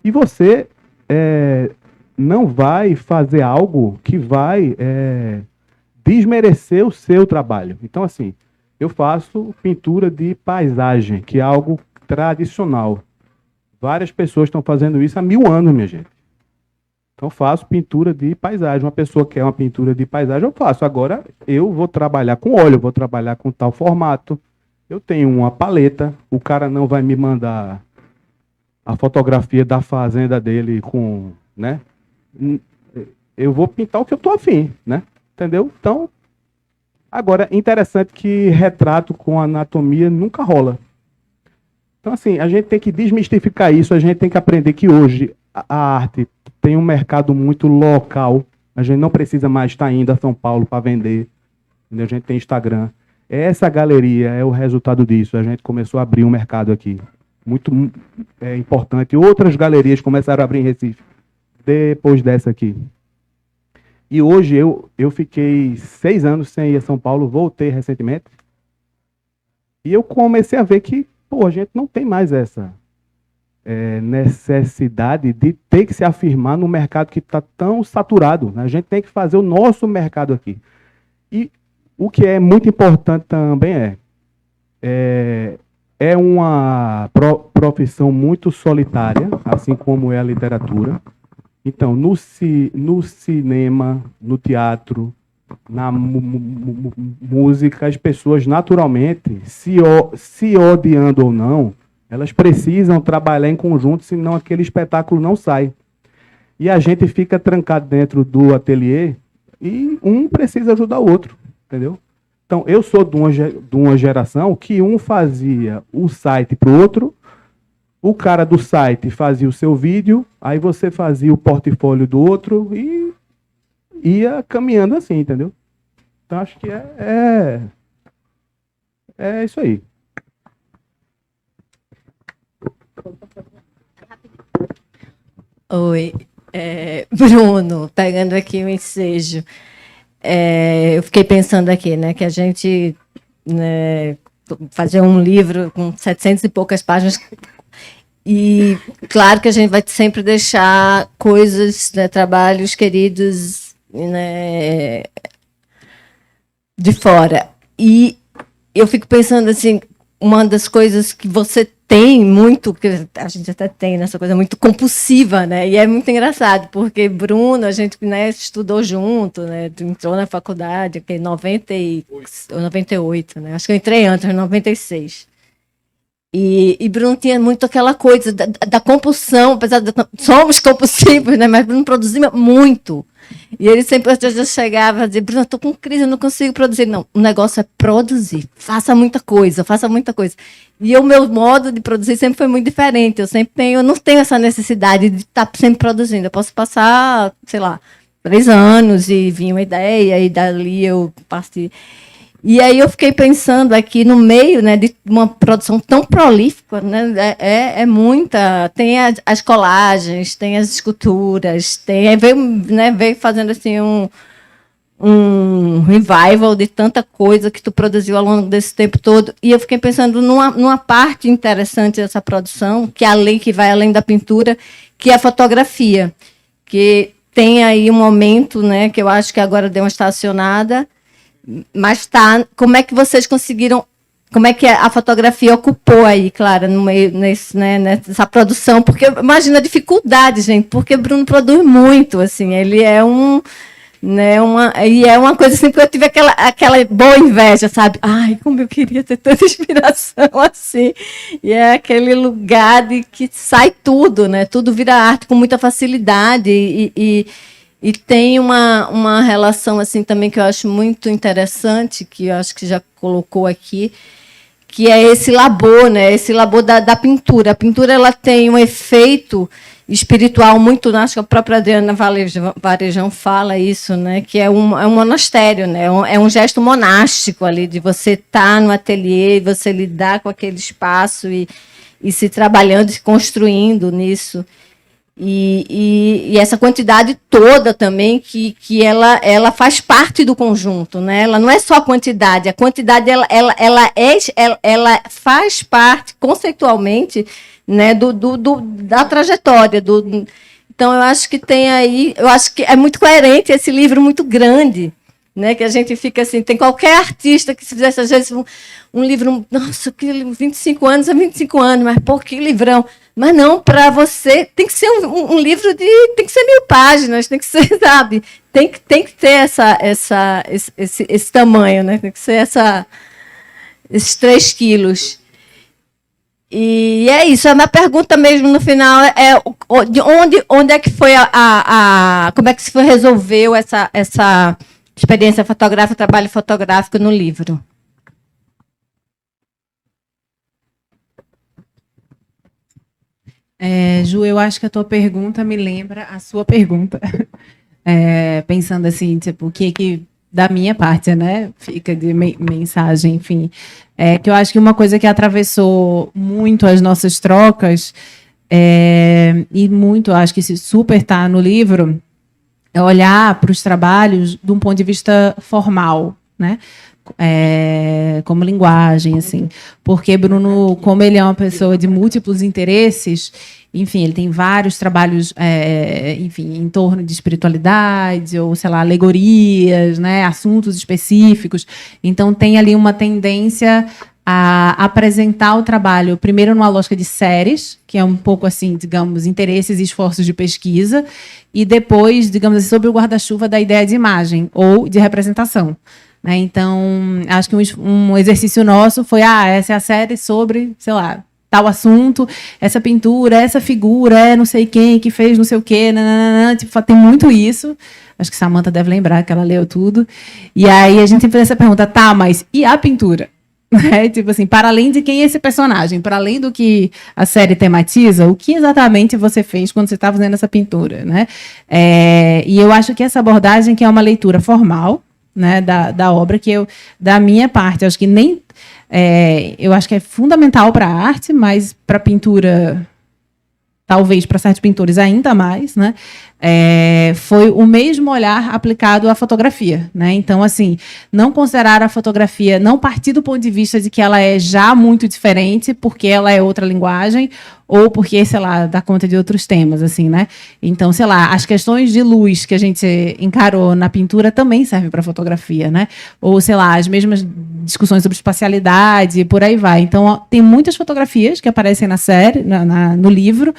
E você não vai fazer algo que vai... desmerecer o seu trabalho. Então, assim, eu faço pintura de paisagem, que é algo tradicional. Várias pessoas estão fazendo isso há 1000 anos, minha gente. Então, eu faço pintura de paisagem. Uma pessoa que quer uma pintura de paisagem, eu faço. Agora, eu vou trabalhar com óleo, eu vou trabalhar com tal formato. Eu tenho uma paleta, o cara não vai me mandar a fotografia da fazenda dele com, né? Eu vou pintar o que eu tô afim, né? Entendeu? Então, agora, interessante que retrato com anatomia nunca rola. Então, assim, a gente tem que desmistificar isso, a gente tem que aprender que hoje a arte tem um mercado muito local, a gente não precisa mais estar indo a São Paulo para vender, entendeu? A gente tem Instagram. Essa galeria é o resultado disso, a gente começou a abrir um mercado aqui, muito importante. Outras galerias começaram a abrir em Recife, depois dessa aqui. E hoje eu fiquei 6 anos sem ir a São Paulo, voltei recentemente, e eu comecei a ver que, pô, a gente não tem mais essa necessidade de ter que se afirmar no mercado que está tão saturado, né? A gente tem que fazer o nosso mercado aqui. E o que é muito importante também é uma profissão muito solitária, assim como é a literatura. Então, no cinema, no teatro, na música, as pessoas naturalmente, se odiando ou não, elas precisam trabalhar em conjunto, senão aquele espetáculo não sai. E a gente fica trancado dentro do ateliê e um precisa ajudar o outro, entendeu? Então, eu sou de uma geração que um fazia o site para o outro, o cara do site fazia o seu vídeo, aí você fazia o portfólio do outro e ia caminhando assim, entendeu? Então, acho que é isso aí. Oi, Bruno, pegando aqui o ensejo. Eu fiquei pensando aqui, né, que a gente, né, fazer um livro com 700 e poucas páginas, e claro que a gente vai sempre deixar coisas, né, trabalhos queridos, né, de fora. E eu fico pensando assim, uma das coisas que você tem muito, que a gente até tem nessa coisa muito compulsiva, né? E é muito engraçado, porque Bruno, a gente, né, estudou junto, né? Entrou na faculdade em 98, né? Acho que eu entrei antes, em 96. E Bruno tinha muito aquela coisa da compulsão, apesar de somos compulsivos, né? Mas Bruno produzia muito. E ele sempre chegava a dizer, Bruno, eu estou com crise, eu não consigo produzir. Não, o negócio é produzir. Faça muita coisa, faça muita coisa. E o meu modo de produzir sempre foi muito diferente. Eu não tenho essa necessidade de estar sempre produzindo. Eu posso passar, sei lá, 3 anos e vir uma ideia e dali eu parti. E aí eu fiquei pensando aqui no meio, né, de uma produção tão prolífica, né, é muita, tem as colagens, tem as esculturas, veio fazendo assim um revival de tanta coisa que tu produziu ao longo desse tempo todo. E eu fiquei pensando numa parte interessante dessa produção, que vai além da pintura, que é a fotografia, que tem aí um momento, né, que eu acho que agora deu uma estacionada. Mas como é que vocês conseguiram, como é que a fotografia ocupou aí, Clara, no meio, nessa produção? Porque imagina a dificuldade, gente, porque Bruno produz muito, assim, ele é uma coisa assim que eu tive aquela boa inveja, sabe? Ai, como eu queria ter tanta inspiração assim. E é aquele lugar de que sai tudo, né? Tudo vira arte com muita facilidade e tem uma relação assim também que eu acho muito interessante, que eu acho que já colocou aqui, que é esse labor, né? Esse labor da pintura. A pintura ela tem um efeito espiritual muito, acho que a própria Adriana Varejão fala isso, né? Que é um monastério, né? É um gesto monástico ali, de você estar no ateliê, você lidar com aquele espaço e se trabalhando, se construindo nisso. E essa quantidade toda também que ela faz parte do conjunto, né? Ela não é só a quantidade ela faz parte conceitualmente, né, da trajetória então eu acho que tem aí, eu acho que é muito coerente esse livro muito grande, né, que a gente fica assim, tem qualquer artista que se fizesse às vezes um livro, nossa, que 25 anos é 25 anos, mas pô, que livrão. Mas não, para você, tem que ser um livro tem que ser 1000 páginas, tem que ser, sabe? Tem que ter esse tamanho, né? Tem que ser esses 3 quilos. E é isso. A minha pergunta mesmo no final é de onde é que foi como é que se foi resolveu essa experiência fotográfica, trabalho fotográfico no livro? Ju, eu acho que a tua pergunta me lembra a sua pergunta. Pensando assim, tipo, o que da minha parte, né, fica de mensagem, enfim. Que eu acho que uma coisa que atravessou muito as nossas trocas, e muito, acho que isso super está no livro, é olhar para os trabalhos de um ponto de vista formal, né? Como linguagem, assim. Porque Bruno, como ele é uma pessoa de múltiplos interesses, enfim, ele tem vários trabalhos, enfim, em torno de espiritualidade, ou, sei lá, alegorias, né, assuntos específicos. Então, tem ali uma tendência a apresentar o trabalho, primeiro numa lógica de séries, que é um pouco assim, digamos, interesses e esforços de pesquisa, e depois, digamos assim, sob o guarda-chuva da ideia de imagem ou de representação. Né? Então, acho que um exercício nosso foi, essa é a série sobre, sei lá, tal assunto, essa pintura, essa figura, não sei quem que fez não sei o quê, nananana, tipo, tem muito isso. Acho que Samantha deve lembrar que ela leu tudo. E aí a gente fez essa pergunta, mas e a pintura? Tipo assim, para além de quem é esse personagem, para além do que a série tematiza, o que exatamente você fez quando você estava fazendo essa pintura, né? E eu acho que essa abordagem, que é uma leitura formal, né, da obra, que eu, da minha parte, acho que nem... eu acho que é fundamental para a arte, mas para a pintura, talvez para certos pintores ainda mais, né? Foi o mesmo olhar aplicado à fotografia, né? Então, assim, não considerar a fotografia, não partir do ponto de vista de que ela é já muito diferente, porque ela é outra linguagem, ou porque, sei lá, dá conta de outros temas, assim, né? Então, sei lá, as questões de luz que a gente encarou na pintura também servem para a fotografia, né? Ou, sei lá, as mesmas discussões sobre espacialidade, e por aí vai. Então, tem muitas fotografias que aparecem na série, no livro,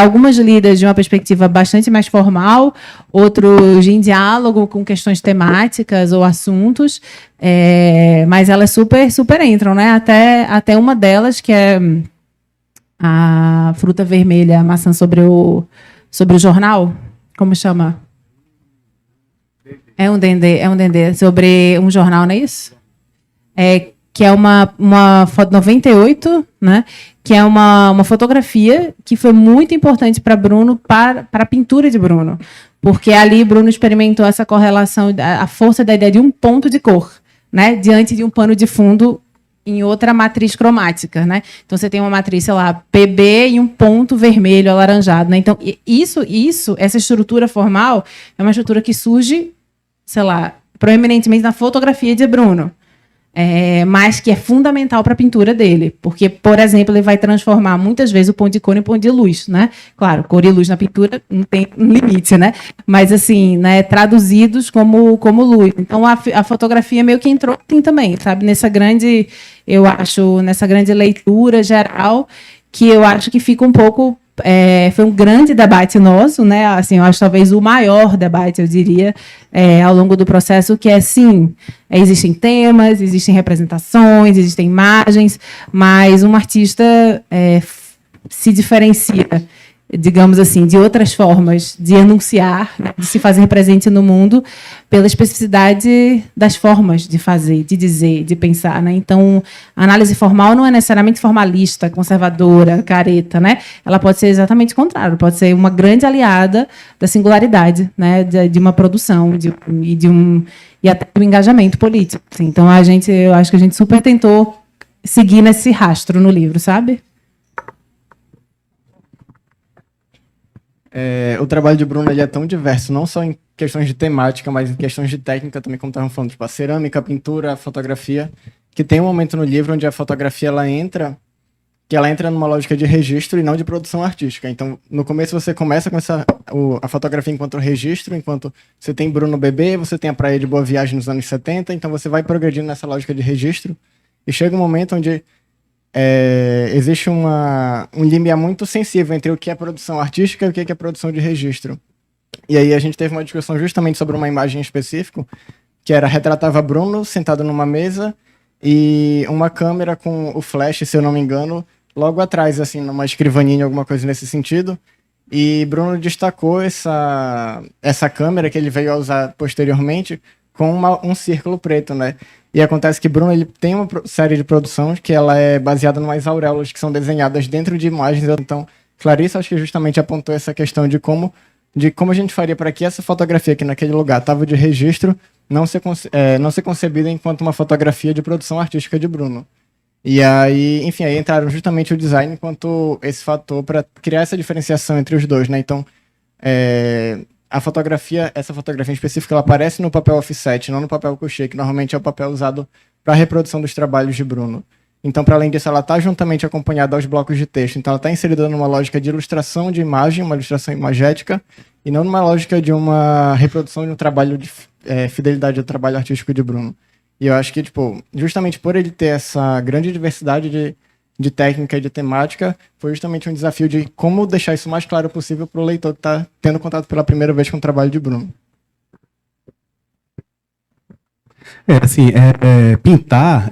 algumas lidas de uma perspectiva bastante mais formal, outros em diálogo com questões temáticas ou assuntos, mas elas super, super entram, né? Até uma delas, que é a fruta vermelha, a maçã sobre o jornal, como chama? É um dendê sobre um jornal, não é isso? Que é uma foto 98, né? Que é uma fotografia que foi muito importante para Bruno, para a pintura de Bruno, porque ali Bruno experimentou essa correlação, a força da ideia de um ponto de cor, né? Diante de um pano de fundo em outra matriz cromática, né? Então você tem uma matriz, sei lá, PB e um ponto vermelho alaranjado, né? Então essa estrutura formal é uma estrutura que surge, sei lá, proeminentemente na fotografia de Bruno, mas que é fundamental para a pintura dele, porque, por exemplo, ele vai transformar muitas vezes o ponto de cor em ponto de luz, né? Claro, cor e luz na pintura não tem limite, né? Mas assim, né, traduzidos como luz. Então a fotografia meio que entrou assim também, sabe? Nessa grande leitura geral, que eu acho que fica um pouco... foi um grande debate nosso, né? Assim, eu acho talvez o maior debate, eu diria, ao longo do processo, que sim, existem temas, existem representações, existem imagens, mas um artista se diferencia, digamos assim, de outras formas de enunciar, né, de se fazer presente no mundo, pela especificidade das formas de fazer, de dizer, de pensar, né? Então, a análise formal não é necessariamente formalista, conservadora, careta, né? Ela pode ser exatamente o contrário, pode ser uma grande aliada da singularidade, né, de uma produção e até do engajamento político. Assim. Então, eu acho que a gente super tentou seguir nesse rastro no livro, sabe? O trabalho de Bruno, ele é tão diverso, não só em questões de temática, mas em questões de técnica também, como estavam falando, tipo a cerâmica, a pintura, a fotografia, que tem um momento no livro onde a fotografia ela entra numa lógica de registro e não de produção artística. Então, no começo você começa com a fotografia enquanto registro, enquanto você tem Bruno bebê, você tem a Praia de Boa Viagem nos anos 70, então você vai progredindo nessa lógica de registro, e chega um momento onde existe um limiar muito sensível entre o que é produção artística e o que é produção de registro. E aí a gente teve uma discussão justamente sobre uma imagem específica, que retratava Bruno sentado numa mesa e uma câmera com o flash, se eu não me engano, logo atrás, assim, numa escrivaninha, alguma coisa nesse sentido. E Bruno destacou essa câmera que ele veio a usar posteriormente com um círculo preto, né? E acontece que Bruno ele tem uma série de produções que ela é baseada em umas auréolas que são desenhadas dentro de imagens. Então, Clarissa, acho que justamente apontou essa questão de como a gente faria para que essa fotografia que naquele lugar estava de registro não ser concebida enquanto uma fotografia de produção artística de Bruno. E aí, enfim, aí entraram justamente o design enquanto esse fator para criar essa diferenciação entre os dois, né? Então, essa fotografia em específico, ela aparece no papel offset, não no papel couché, que normalmente é o papel usado para a reprodução dos trabalhos de Bruno. Então, para além disso, ela está juntamente acompanhada aos blocos de texto. Então, ela está inserida numa lógica de ilustração de imagem, uma ilustração imagética, e não numa lógica de uma reprodução de um trabalho de fidelidade ao trabalho artístico de Bruno. E eu acho que, tipo, justamente por ele ter essa grande diversidade de técnica e de temática, foi justamente um desafio de como deixar isso o mais claro possível para o leitor que está tendo contato pela primeira vez com o trabalho de Bruno. Pintar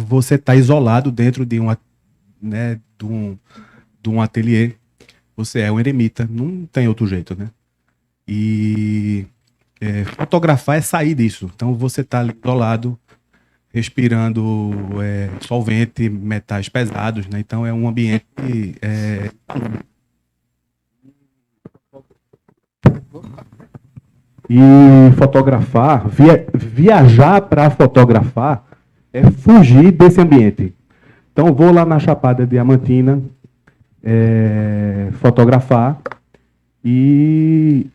você tá isolado dentro de um ateliê. Você é um eremita, não tem outro jeito, né? E fotografar é sair disso. Então você tá ali isolado, respirando solvente, metais pesados, né? Então é um ambiente E fotografar, viajar para fotografar é fugir desse ambiente. Então vou lá na Chapada Diamantina fotografar e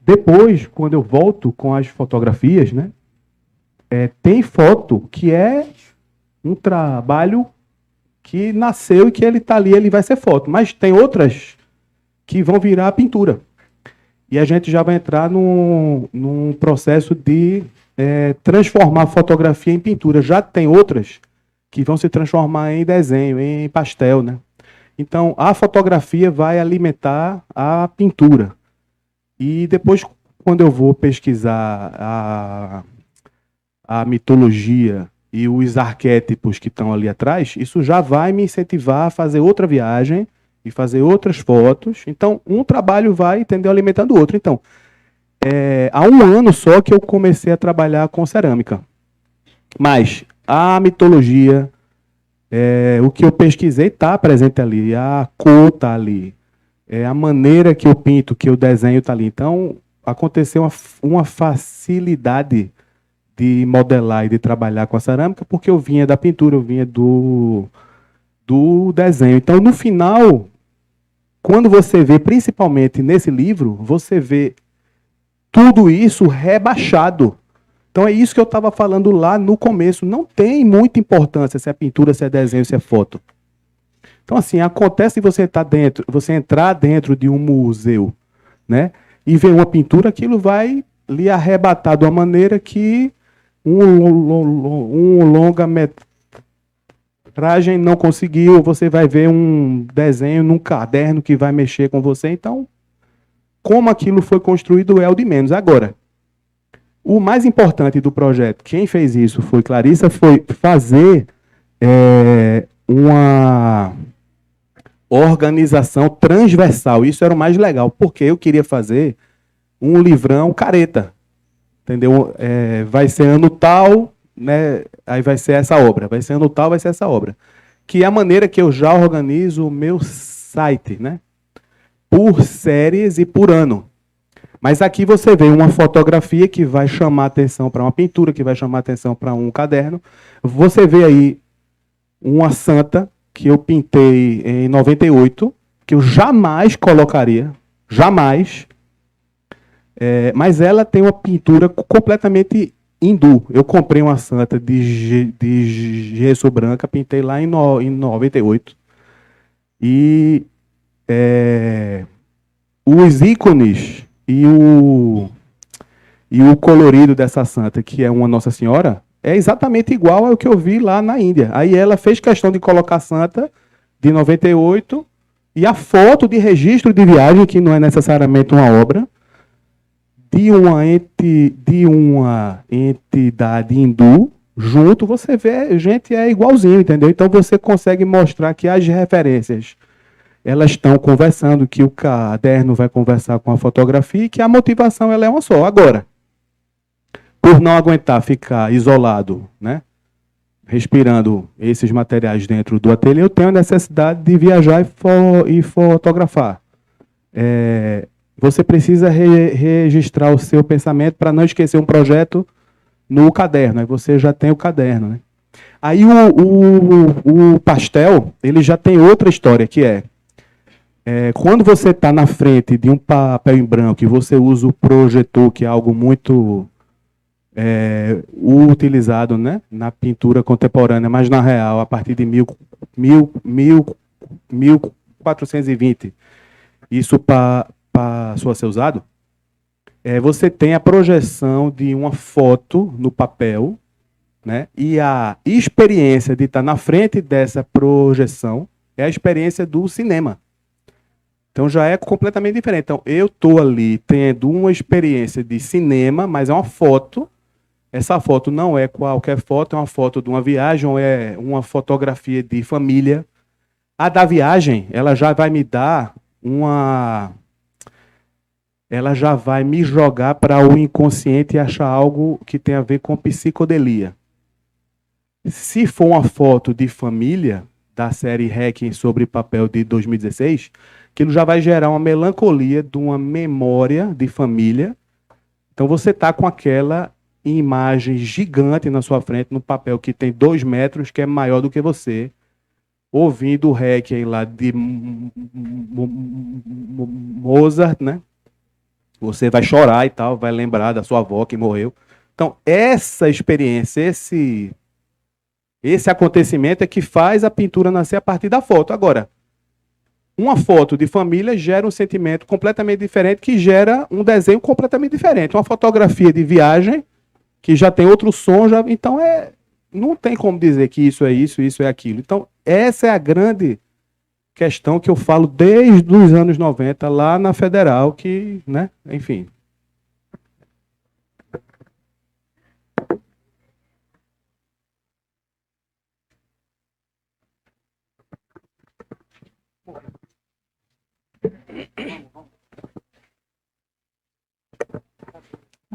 depois, quando eu volto com as fotografias, né, tem foto que é um trabalho que nasceu e que ele está ali, ele vai ser foto. Mas tem outras que vão virar pintura. E a gente já vai entrar num processo de transformar a fotografia em pintura. Já tem outras que vão se transformar em desenho, em pastel, né? Então, a fotografia vai alimentar a pintura. E depois, quando eu vou pesquisar a mitologia e os arquétipos que estão ali atrás, isso já vai me incentivar a fazer outra viagem e fazer outras fotos. Então, um trabalho vai, entendeu, alimentando o outro. Então, há um ano só que eu comecei a trabalhar com cerâmica. Mas a mitologia, o que eu pesquisei está presente ali, a cor está ali, a maneira que eu pinto, que eu desenho está ali. Então, aconteceu uma facilidade de modelar e de trabalhar com a cerâmica, porque eu vinha da pintura, eu vinha do desenho. Então, no final, quando você vê, principalmente nesse livro, você vê tudo isso rebaixado. Então, é isso que eu estava falando lá no começo. Não tem muita importância se é pintura, se é desenho, se é foto. Então, assim, acontece você entrar dentro de um museu, né, e ver uma pintura, aquilo vai lhe arrebatar de uma maneira que um longa-metragem não conseguiu. Você vai ver um desenho num caderno que vai mexer com você. Então, como aquilo foi construído é o de menos. Agora, o mais importante do projeto, quem fez isso foi Clarissa, foi fazer uma organização transversal. Isso era o mais legal, porque eu queria fazer um livrão careta. Entendeu? Vai ser ano tal, né? Aí vai ser essa obra. Vai ser ano tal, vai ser essa obra. Que é a maneira que eu já organizo o meu site, né? Por séries e por ano. Mas aqui você vê uma fotografia que vai chamar atenção para uma pintura, que vai chamar atenção para um caderno. Você vê aí uma santa que eu pintei em 98, que eu jamais colocaria, jamais. Mas ela tem uma pintura completamente hindu. Eu comprei uma santa de gesso branca, pintei lá em 98. E os ícones e o colorido dessa santa, que é uma Nossa Senhora, é exatamente igual ao que eu vi lá na Índia. Aí ela fez questão de colocar Santa, de 98, e a foto de registro de viagem, que não é necessariamente uma obra, de uma entidade hindu, junto, você vê, gente, é igualzinho, entendeu? Então você consegue mostrar que as referências, elas estão conversando, que o caderno vai conversar com a fotografia e que a motivação ela é uma só. Agora, por não aguentar ficar isolado, né, respirando esses materiais dentro do ateliê, eu tenho a necessidade de viajar e fotografar. Você precisa registrar o seu pensamento para não esquecer um projeto no caderno. Aí você já tem o caderno, né? Aí o pastel, ele já tem outra história, que quando você está na frente de um papel em branco e você usa o projetor, que é algo muito utilizado, né, na pintura contemporânea, mas na real, a partir de 1420, isso passou a ser usado, você tem a projeção de uma foto no papel, né, e a experiência de estar na frente dessa projeção é a experiência do cinema. Então já é completamente diferente. Então eu estou ali tendo uma experiência de cinema, mas é uma foto. Essa foto não é qualquer foto, é uma foto de uma viagem, ou é uma fotografia de família. A da viagem, ela já vai me dar ela já vai me jogar para o inconsciente e achar algo que tem a ver com psicodelia. Se for uma foto de família, da série Requiem sobre papel de 2016, aquilo já vai gerar uma melancolia de uma memória de família. Então você está com aquela imagem gigante na sua frente, no papel que tem 2 metros, que é maior do que você, ouvindo o Requiem lá de Mozart, né? Você vai chorar e tal, vai lembrar da sua avó que morreu. Então, essa experiência, esse acontecimento é que faz a pintura nascer a partir da foto. Agora, uma foto de família gera um sentimento completamente diferente, que gera um desenho completamente diferente. Uma fotografia de viagem, que já tem outro som, então não tem como dizer que isso, isso é aquilo. Então, essa é a grande questão que eu falo desde os anos 90, lá na Federal, que, né, enfim.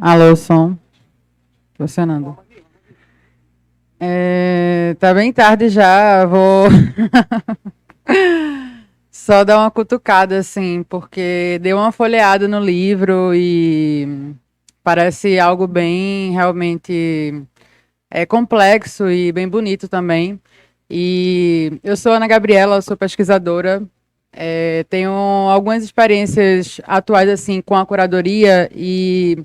Alô, som. Funcionando. Tá bem tarde já, vou só dar uma cutucada, assim, porque dei uma folheada no livro e parece algo bem, realmente, complexo e bem bonito também. E eu sou Ana Gabriela, eu sou pesquisadora, tenho algumas experiências atuais, assim, com a curadoria e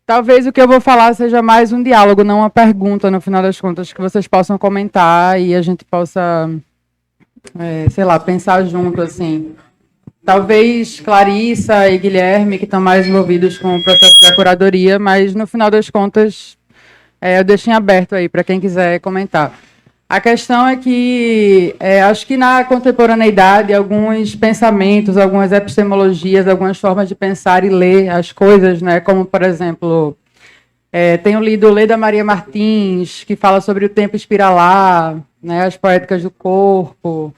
talvez o que eu vou falar seja mais um diálogo, não uma pergunta, no final das contas, que vocês possam comentar e a gente possa, sei lá, pensar junto, assim. Talvez Clarissa e Guilherme, que estão mais envolvidos com o processo da curadoria, mas no final das contas, eu deixo em aberto aí para quem quiser comentar. A questão é que, acho que na contemporaneidade, alguns pensamentos, algumas epistemologias, algumas formas de pensar e ler as coisas, né, como, por exemplo, tenho lido Leda Maria Martins, que fala sobre o tempo espiralar, né, as poéticas do corpo,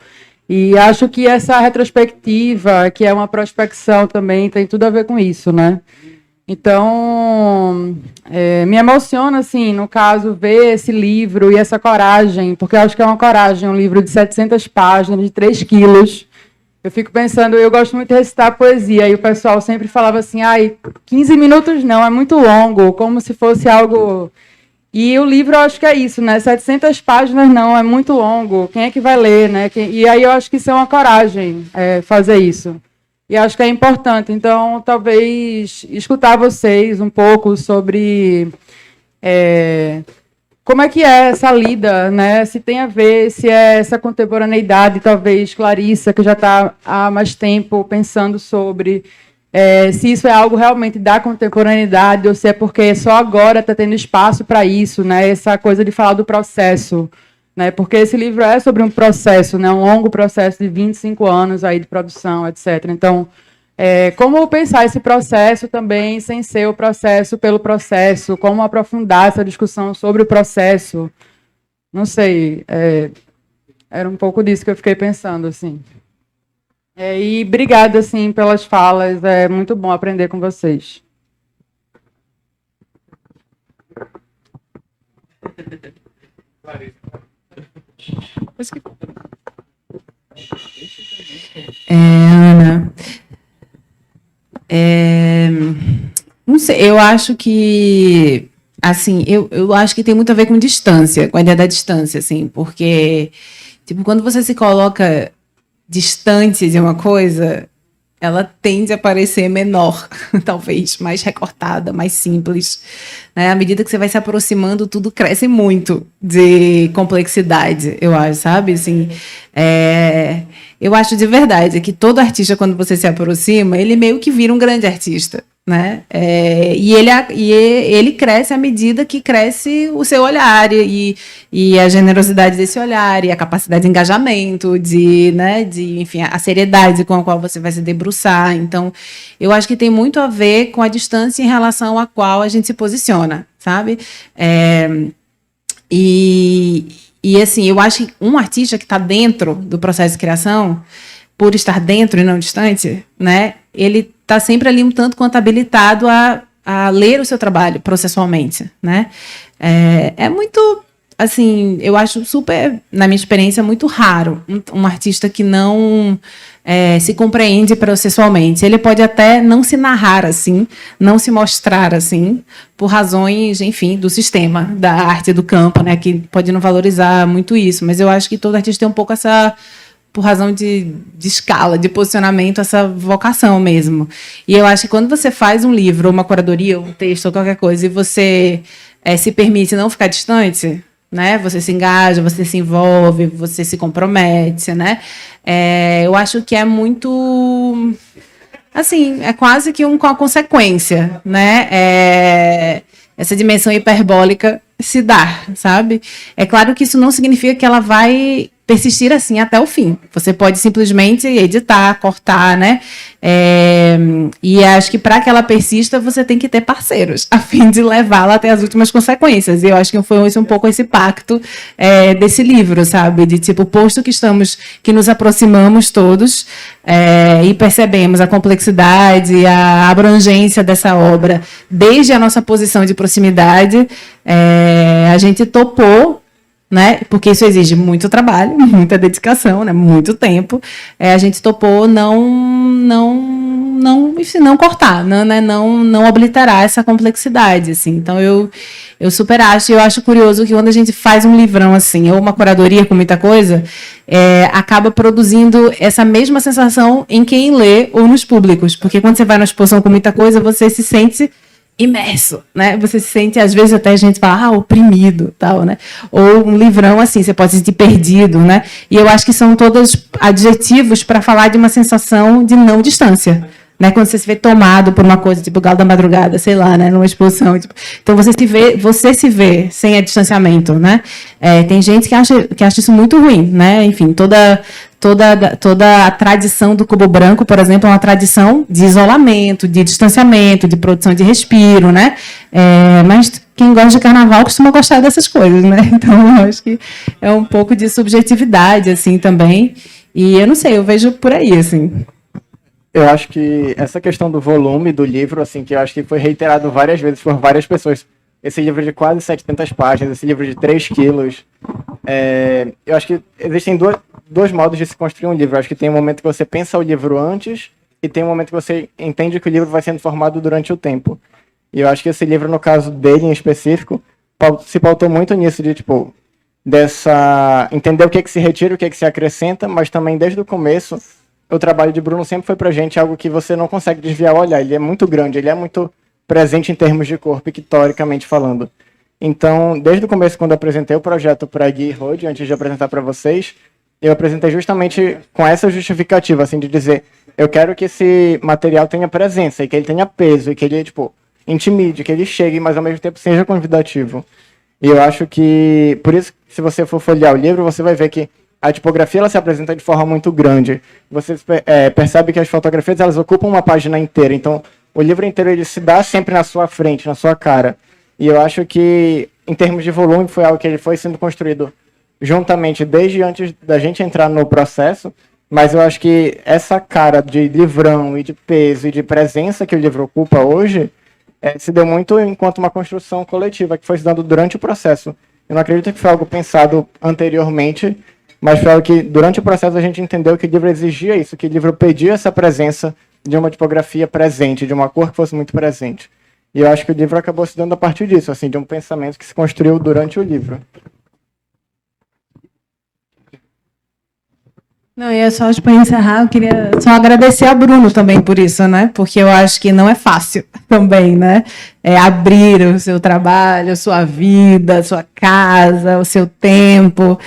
e acho que essa retrospectiva, que é uma prospecção também, tem tudo a ver com isso, né? Então, me emociona, assim, no caso, ver esse livro e essa coragem, porque eu acho que é uma coragem, um livro de 700 páginas, de 3 quilos. Eu fico pensando, eu gosto muito de recitar poesia, e o pessoal sempre falava assim, 15 minutos não, é muito longo, como se fosse algo... E o livro, eu acho que é isso, né? 700 páginas não, é muito longo, quem é que vai ler, né? E aí eu acho que isso é uma coragem, fazer isso. E acho que é importante. Então, talvez escutar vocês um pouco sobre como é que é essa lida, né? Se tem a ver, se é essa contemporaneidade, talvez Clarissa, que já está há mais tempo pensando sobre, se isso é algo realmente da contemporaneidade ou se é porque só agora está tendo espaço para isso, né? Essa coisa de falar do processo, né? Porque esse livro é sobre um processo, né? Um longo processo de 25 anos aí de produção, etc. Então, como pensar esse processo também sem ser o processo pelo processo? Como aprofundar essa discussão sobre o processo? Não sei, era um pouco disso que eu fiquei pensando, assim. E obrigada, assim, pelas falas. É muito bom aprender com vocês. Ana, não sei, eu acho que, assim, eu acho que tem muito a ver com distância, com a ideia da distância, assim, porque, tipo, quando você se coloca distante de uma coisa, ela tende a parecer menor, talvez, mais recortada, mais simples, né? À medida que você vai se aproximando, tudo cresce muito de complexidade, eu acho, sabe? Assim, eu acho de verdade que todo artista, quando você se aproxima, ele meio que vira um grande artista, né? E ele cresce à medida que cresce o seu olhar e a generosidade desse olhar e a capacidade de engajamento, enfim, a seriedade com a qual você vai se debruçar. Então, eu acho que tem muito a ver com a distância em relação à qual a gente se posiciona, sabe? E assim, eu acho que um artista que está dentro do processo de criação, por estar dentro e não distante, né? Ele está sempre ali um tanto quanto habilitado a ler o seu trabalho processualmente, né? É muito, assim, eu acho super, na minha experiência, muito raro um artista que não se compreende processualmente. Ele pode até não se narrar assim, não se mostrar assim, por razões, enfim, do sistema, da arte do campo, né? Que pode não valorizar muito isso, mas eu acho que todo artista tem um pouco essa, por razão de escala, de posicionamento, essa vocação mesmo. E eu acho que quando você faz um livro, uma curadoria, um texto, ou qualquer coisa, e você se permite não ficar distante, né? Você se engaja, você se envolve, você se compromete, né? Eu acho que é muito, assim, é quase que uma consequência, né? Essa dimensão hiperbólica se dá, sabe? É claro que isso não significa que ela vai persistir assim até o fim. Você pode simplesmente editar, cortar, né? E acho que para que ela persista, você tem que ter parceiros, a fim de levá-la até as últimas consequências. E eu acho que foi um pouco esse pacto desse livro, sabe? De tipo, posto que nos aproximamos todos e percebemos a complexidade, a abrangência dessa obra, desde a nossa posição de proximidade, a gente topou, né? Porque isso exige muito trabalho, muita dedicação, né? Muito tempo. A gente topou enfim, não cortar, não obliterar essa complexidade, assim. Então eu super acho, eu acho curioso que quando a gente faz um livrão assim, ou uma curadoria com muita coisa, acaba produzindo essa mesma sensação em quem lê ou nos públicos, porque quando você vai numa exposição com muita coisa, você se sente imerso, né? Você se sente, às vezes até a gente fala, oprimido, tal, né? Ou um livrão assim, você pode se sentir perdido, né? E eu acho que são todos adjetivos para falar de uma sensação de não distância, né? Quando você se vê tomado por uma coisa, tipo Galo da Madrugada, sei lá, né? Numa exposição, tipo... Então você se vê sem distanciamento, né? Tem gente que acha isso muito ruim, né? Enfim, toda a tradição do Cubo Branco, por exemplo, é uma tradição de isolamento, de distanciamento, de produção de respiro, né? Mas quem gosta de carnaval costuma gostar dessas coisas, né? Então, eu acho que é um pouco de subjetividade, assim, também. E eu não sei, eu vejo por aí, assim. Eu acho que essa questão do volume do livro, assim, que eu acho que foi reiterado várias vezes por várias pessoas. Esse livro de quase 700 páginas, esse livro de 3 quilos. Eu acho que existem dois modos de se construir um livro. Eu acho que tem um momento que você pensa o livro antes e tem um momento que você entende que o livro vai sendo formado durante o tempo. E eu acho que esse livro, no caso dele em específico, se pautou muito nisso, de tipo, entender o que se retira, o que se acrescenta, mas também desde o começo, o trabalho de Bruno sempre foi pra gente algo que você não consegue desviar o olhar. Ele é muito grande, ele é muito presente em termos de corpo, pictoricamente falando. Então, desde o começo, quando eu apresentei o projeto para Gui e Rod, antes de apresentar para vocês, eu apresentei justamente com essa justificativa, assim, de dizer, eu quero que esse material tenha presença, e que ele tenha peso, e que ele, tipo, intimide, que ele chegue, mas ao mesmo tempo seja convidativo. E eu acho que, por isso, se você for folhear o livro, você vai ver que a tipografia ela se apresenta de forma muito grande. Você percebe que as fotografias elas ocupam uma página inteira, então o livro inteiro ele se dá sempre na sua frente, na sua cara. E eu acho que, em termos de volume, foi algo que ele foi sendo construído juntamente desde antes da gente entrar no processo, mas eu acho que essa cara de livrão e de peso e de presença que o livro ocupa hoje se deu muito enquanto uma construção coletiva que foi se dando durante o processo. Eu não acredito que foi algo pensado anteriormente, mas foi algo que durante o processo a gente entendeu que o livro exigia isso, que o livro pedia essa presença de uma tipografia presente, de uma cor que fosse muito presente. E eu acho que o livro acabou se dando a partir disso, assim, de um pensamento que se construiu durante o livro. Não, e é só para encerrar, eu queria só agradecer a Bruno também por isso, né? Porque eu acho que não é fácil também, né? Abrir o seu trabalho, a sua vida, a sua casa, o seu tempo.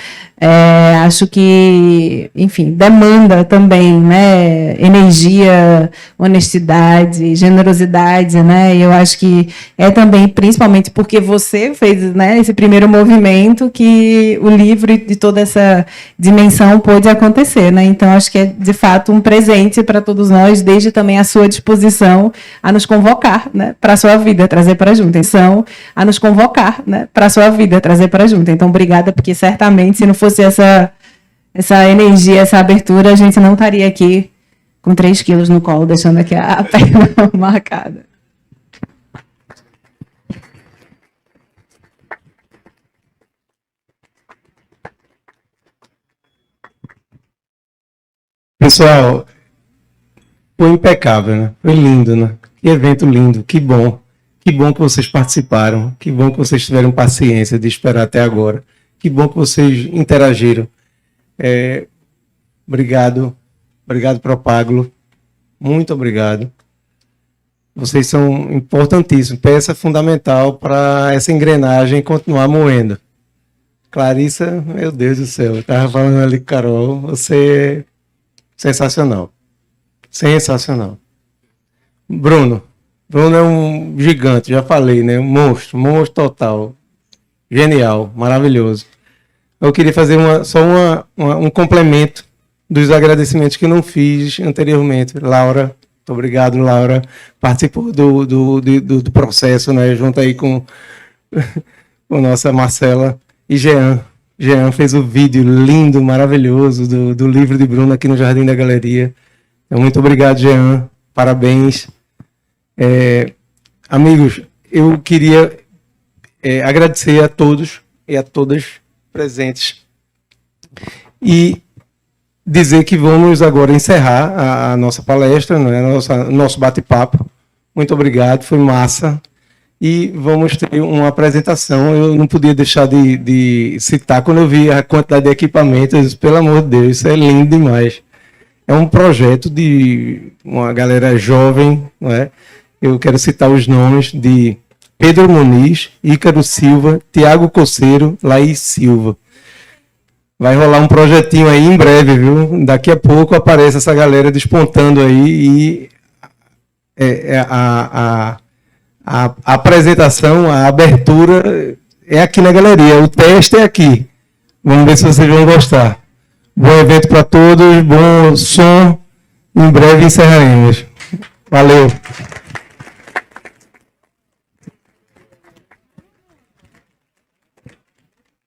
Acho que, enfim, demanda também, né? Energia, honestidade, generosidade, né? E eu acho que é também, principalmente porque você fez, né, esse primeiro movimento, que o livro e toda essa dimensão pôde acontecer, né? Então, acho que é, de fato, um presente para todos nós, desde também a sua disposição a nos convocar, né, para a sua vida, trazer para junto. Então, a nos convocar, né, para a sua vida, trazer para junto. Então, obrigada, porque certamente, se não fosse essa energia, essa abertura, a gente não estaria aqui com 3 quilos no colo, deixando aqui a perna marcada. Pessoal, foi impecável, né? Foi lindo, né? Que evento lindo, que bom. Que bom que vocês participaram, que bom que vocês tiveram paciência de esperar até agora. Que bom que vocês interagiram. Obrigado, Propágulo. Muito obrigado. Vocês são importantíssimos, peça fundamental para essa engrenagem continuar moendo. Clarissa, meu Deus do céu, eu estava falando ali com Carol, você é sensacional. Sensacional. Bruno é um gigante, já falei, né? Um monstro total. Genial, maravilhoso. Eu queria fazer um complemento dos agradecimentos que não fiz anteriormente. Laura, muito obrigado, Laura. Participou do processo, né? Junto aí com nossa Marcela e Jean. Jean fez o vídeo lindo, maravilhoso do livro de Bruno aqui no Jardim da Galeria. Então, muito obrigado, Jean. Parabéns. Amigos, eu queria agradecer a todos e a todas presentes e dizer que vamos agora encerrar a nossa palestra, né, nosso bate-papo. Muito obrigado, foi massa. E vamos ter uma apresentação. Eu não podia deixar de citar, quando eu vi a quantidade de equipamentos, eu disse, pelo amor de Deus, isso é lindo demais. É um projeto de uma galera jovem, não é? Eu quero citar os nomes de Pedro Muniz, Ícaro Silva, Tiago Coceiro, Laís Silva. Vai rolar um projetinho aí em breve, viu? Daqui a pouco aparece essa galera despontando aí e a apresentação, a abertura é aqui na galeria, o teste é aqui. Vamos ver se vocês vão gostar. Bom evento para todos, bom som. Em breve encerraremos. Valeu.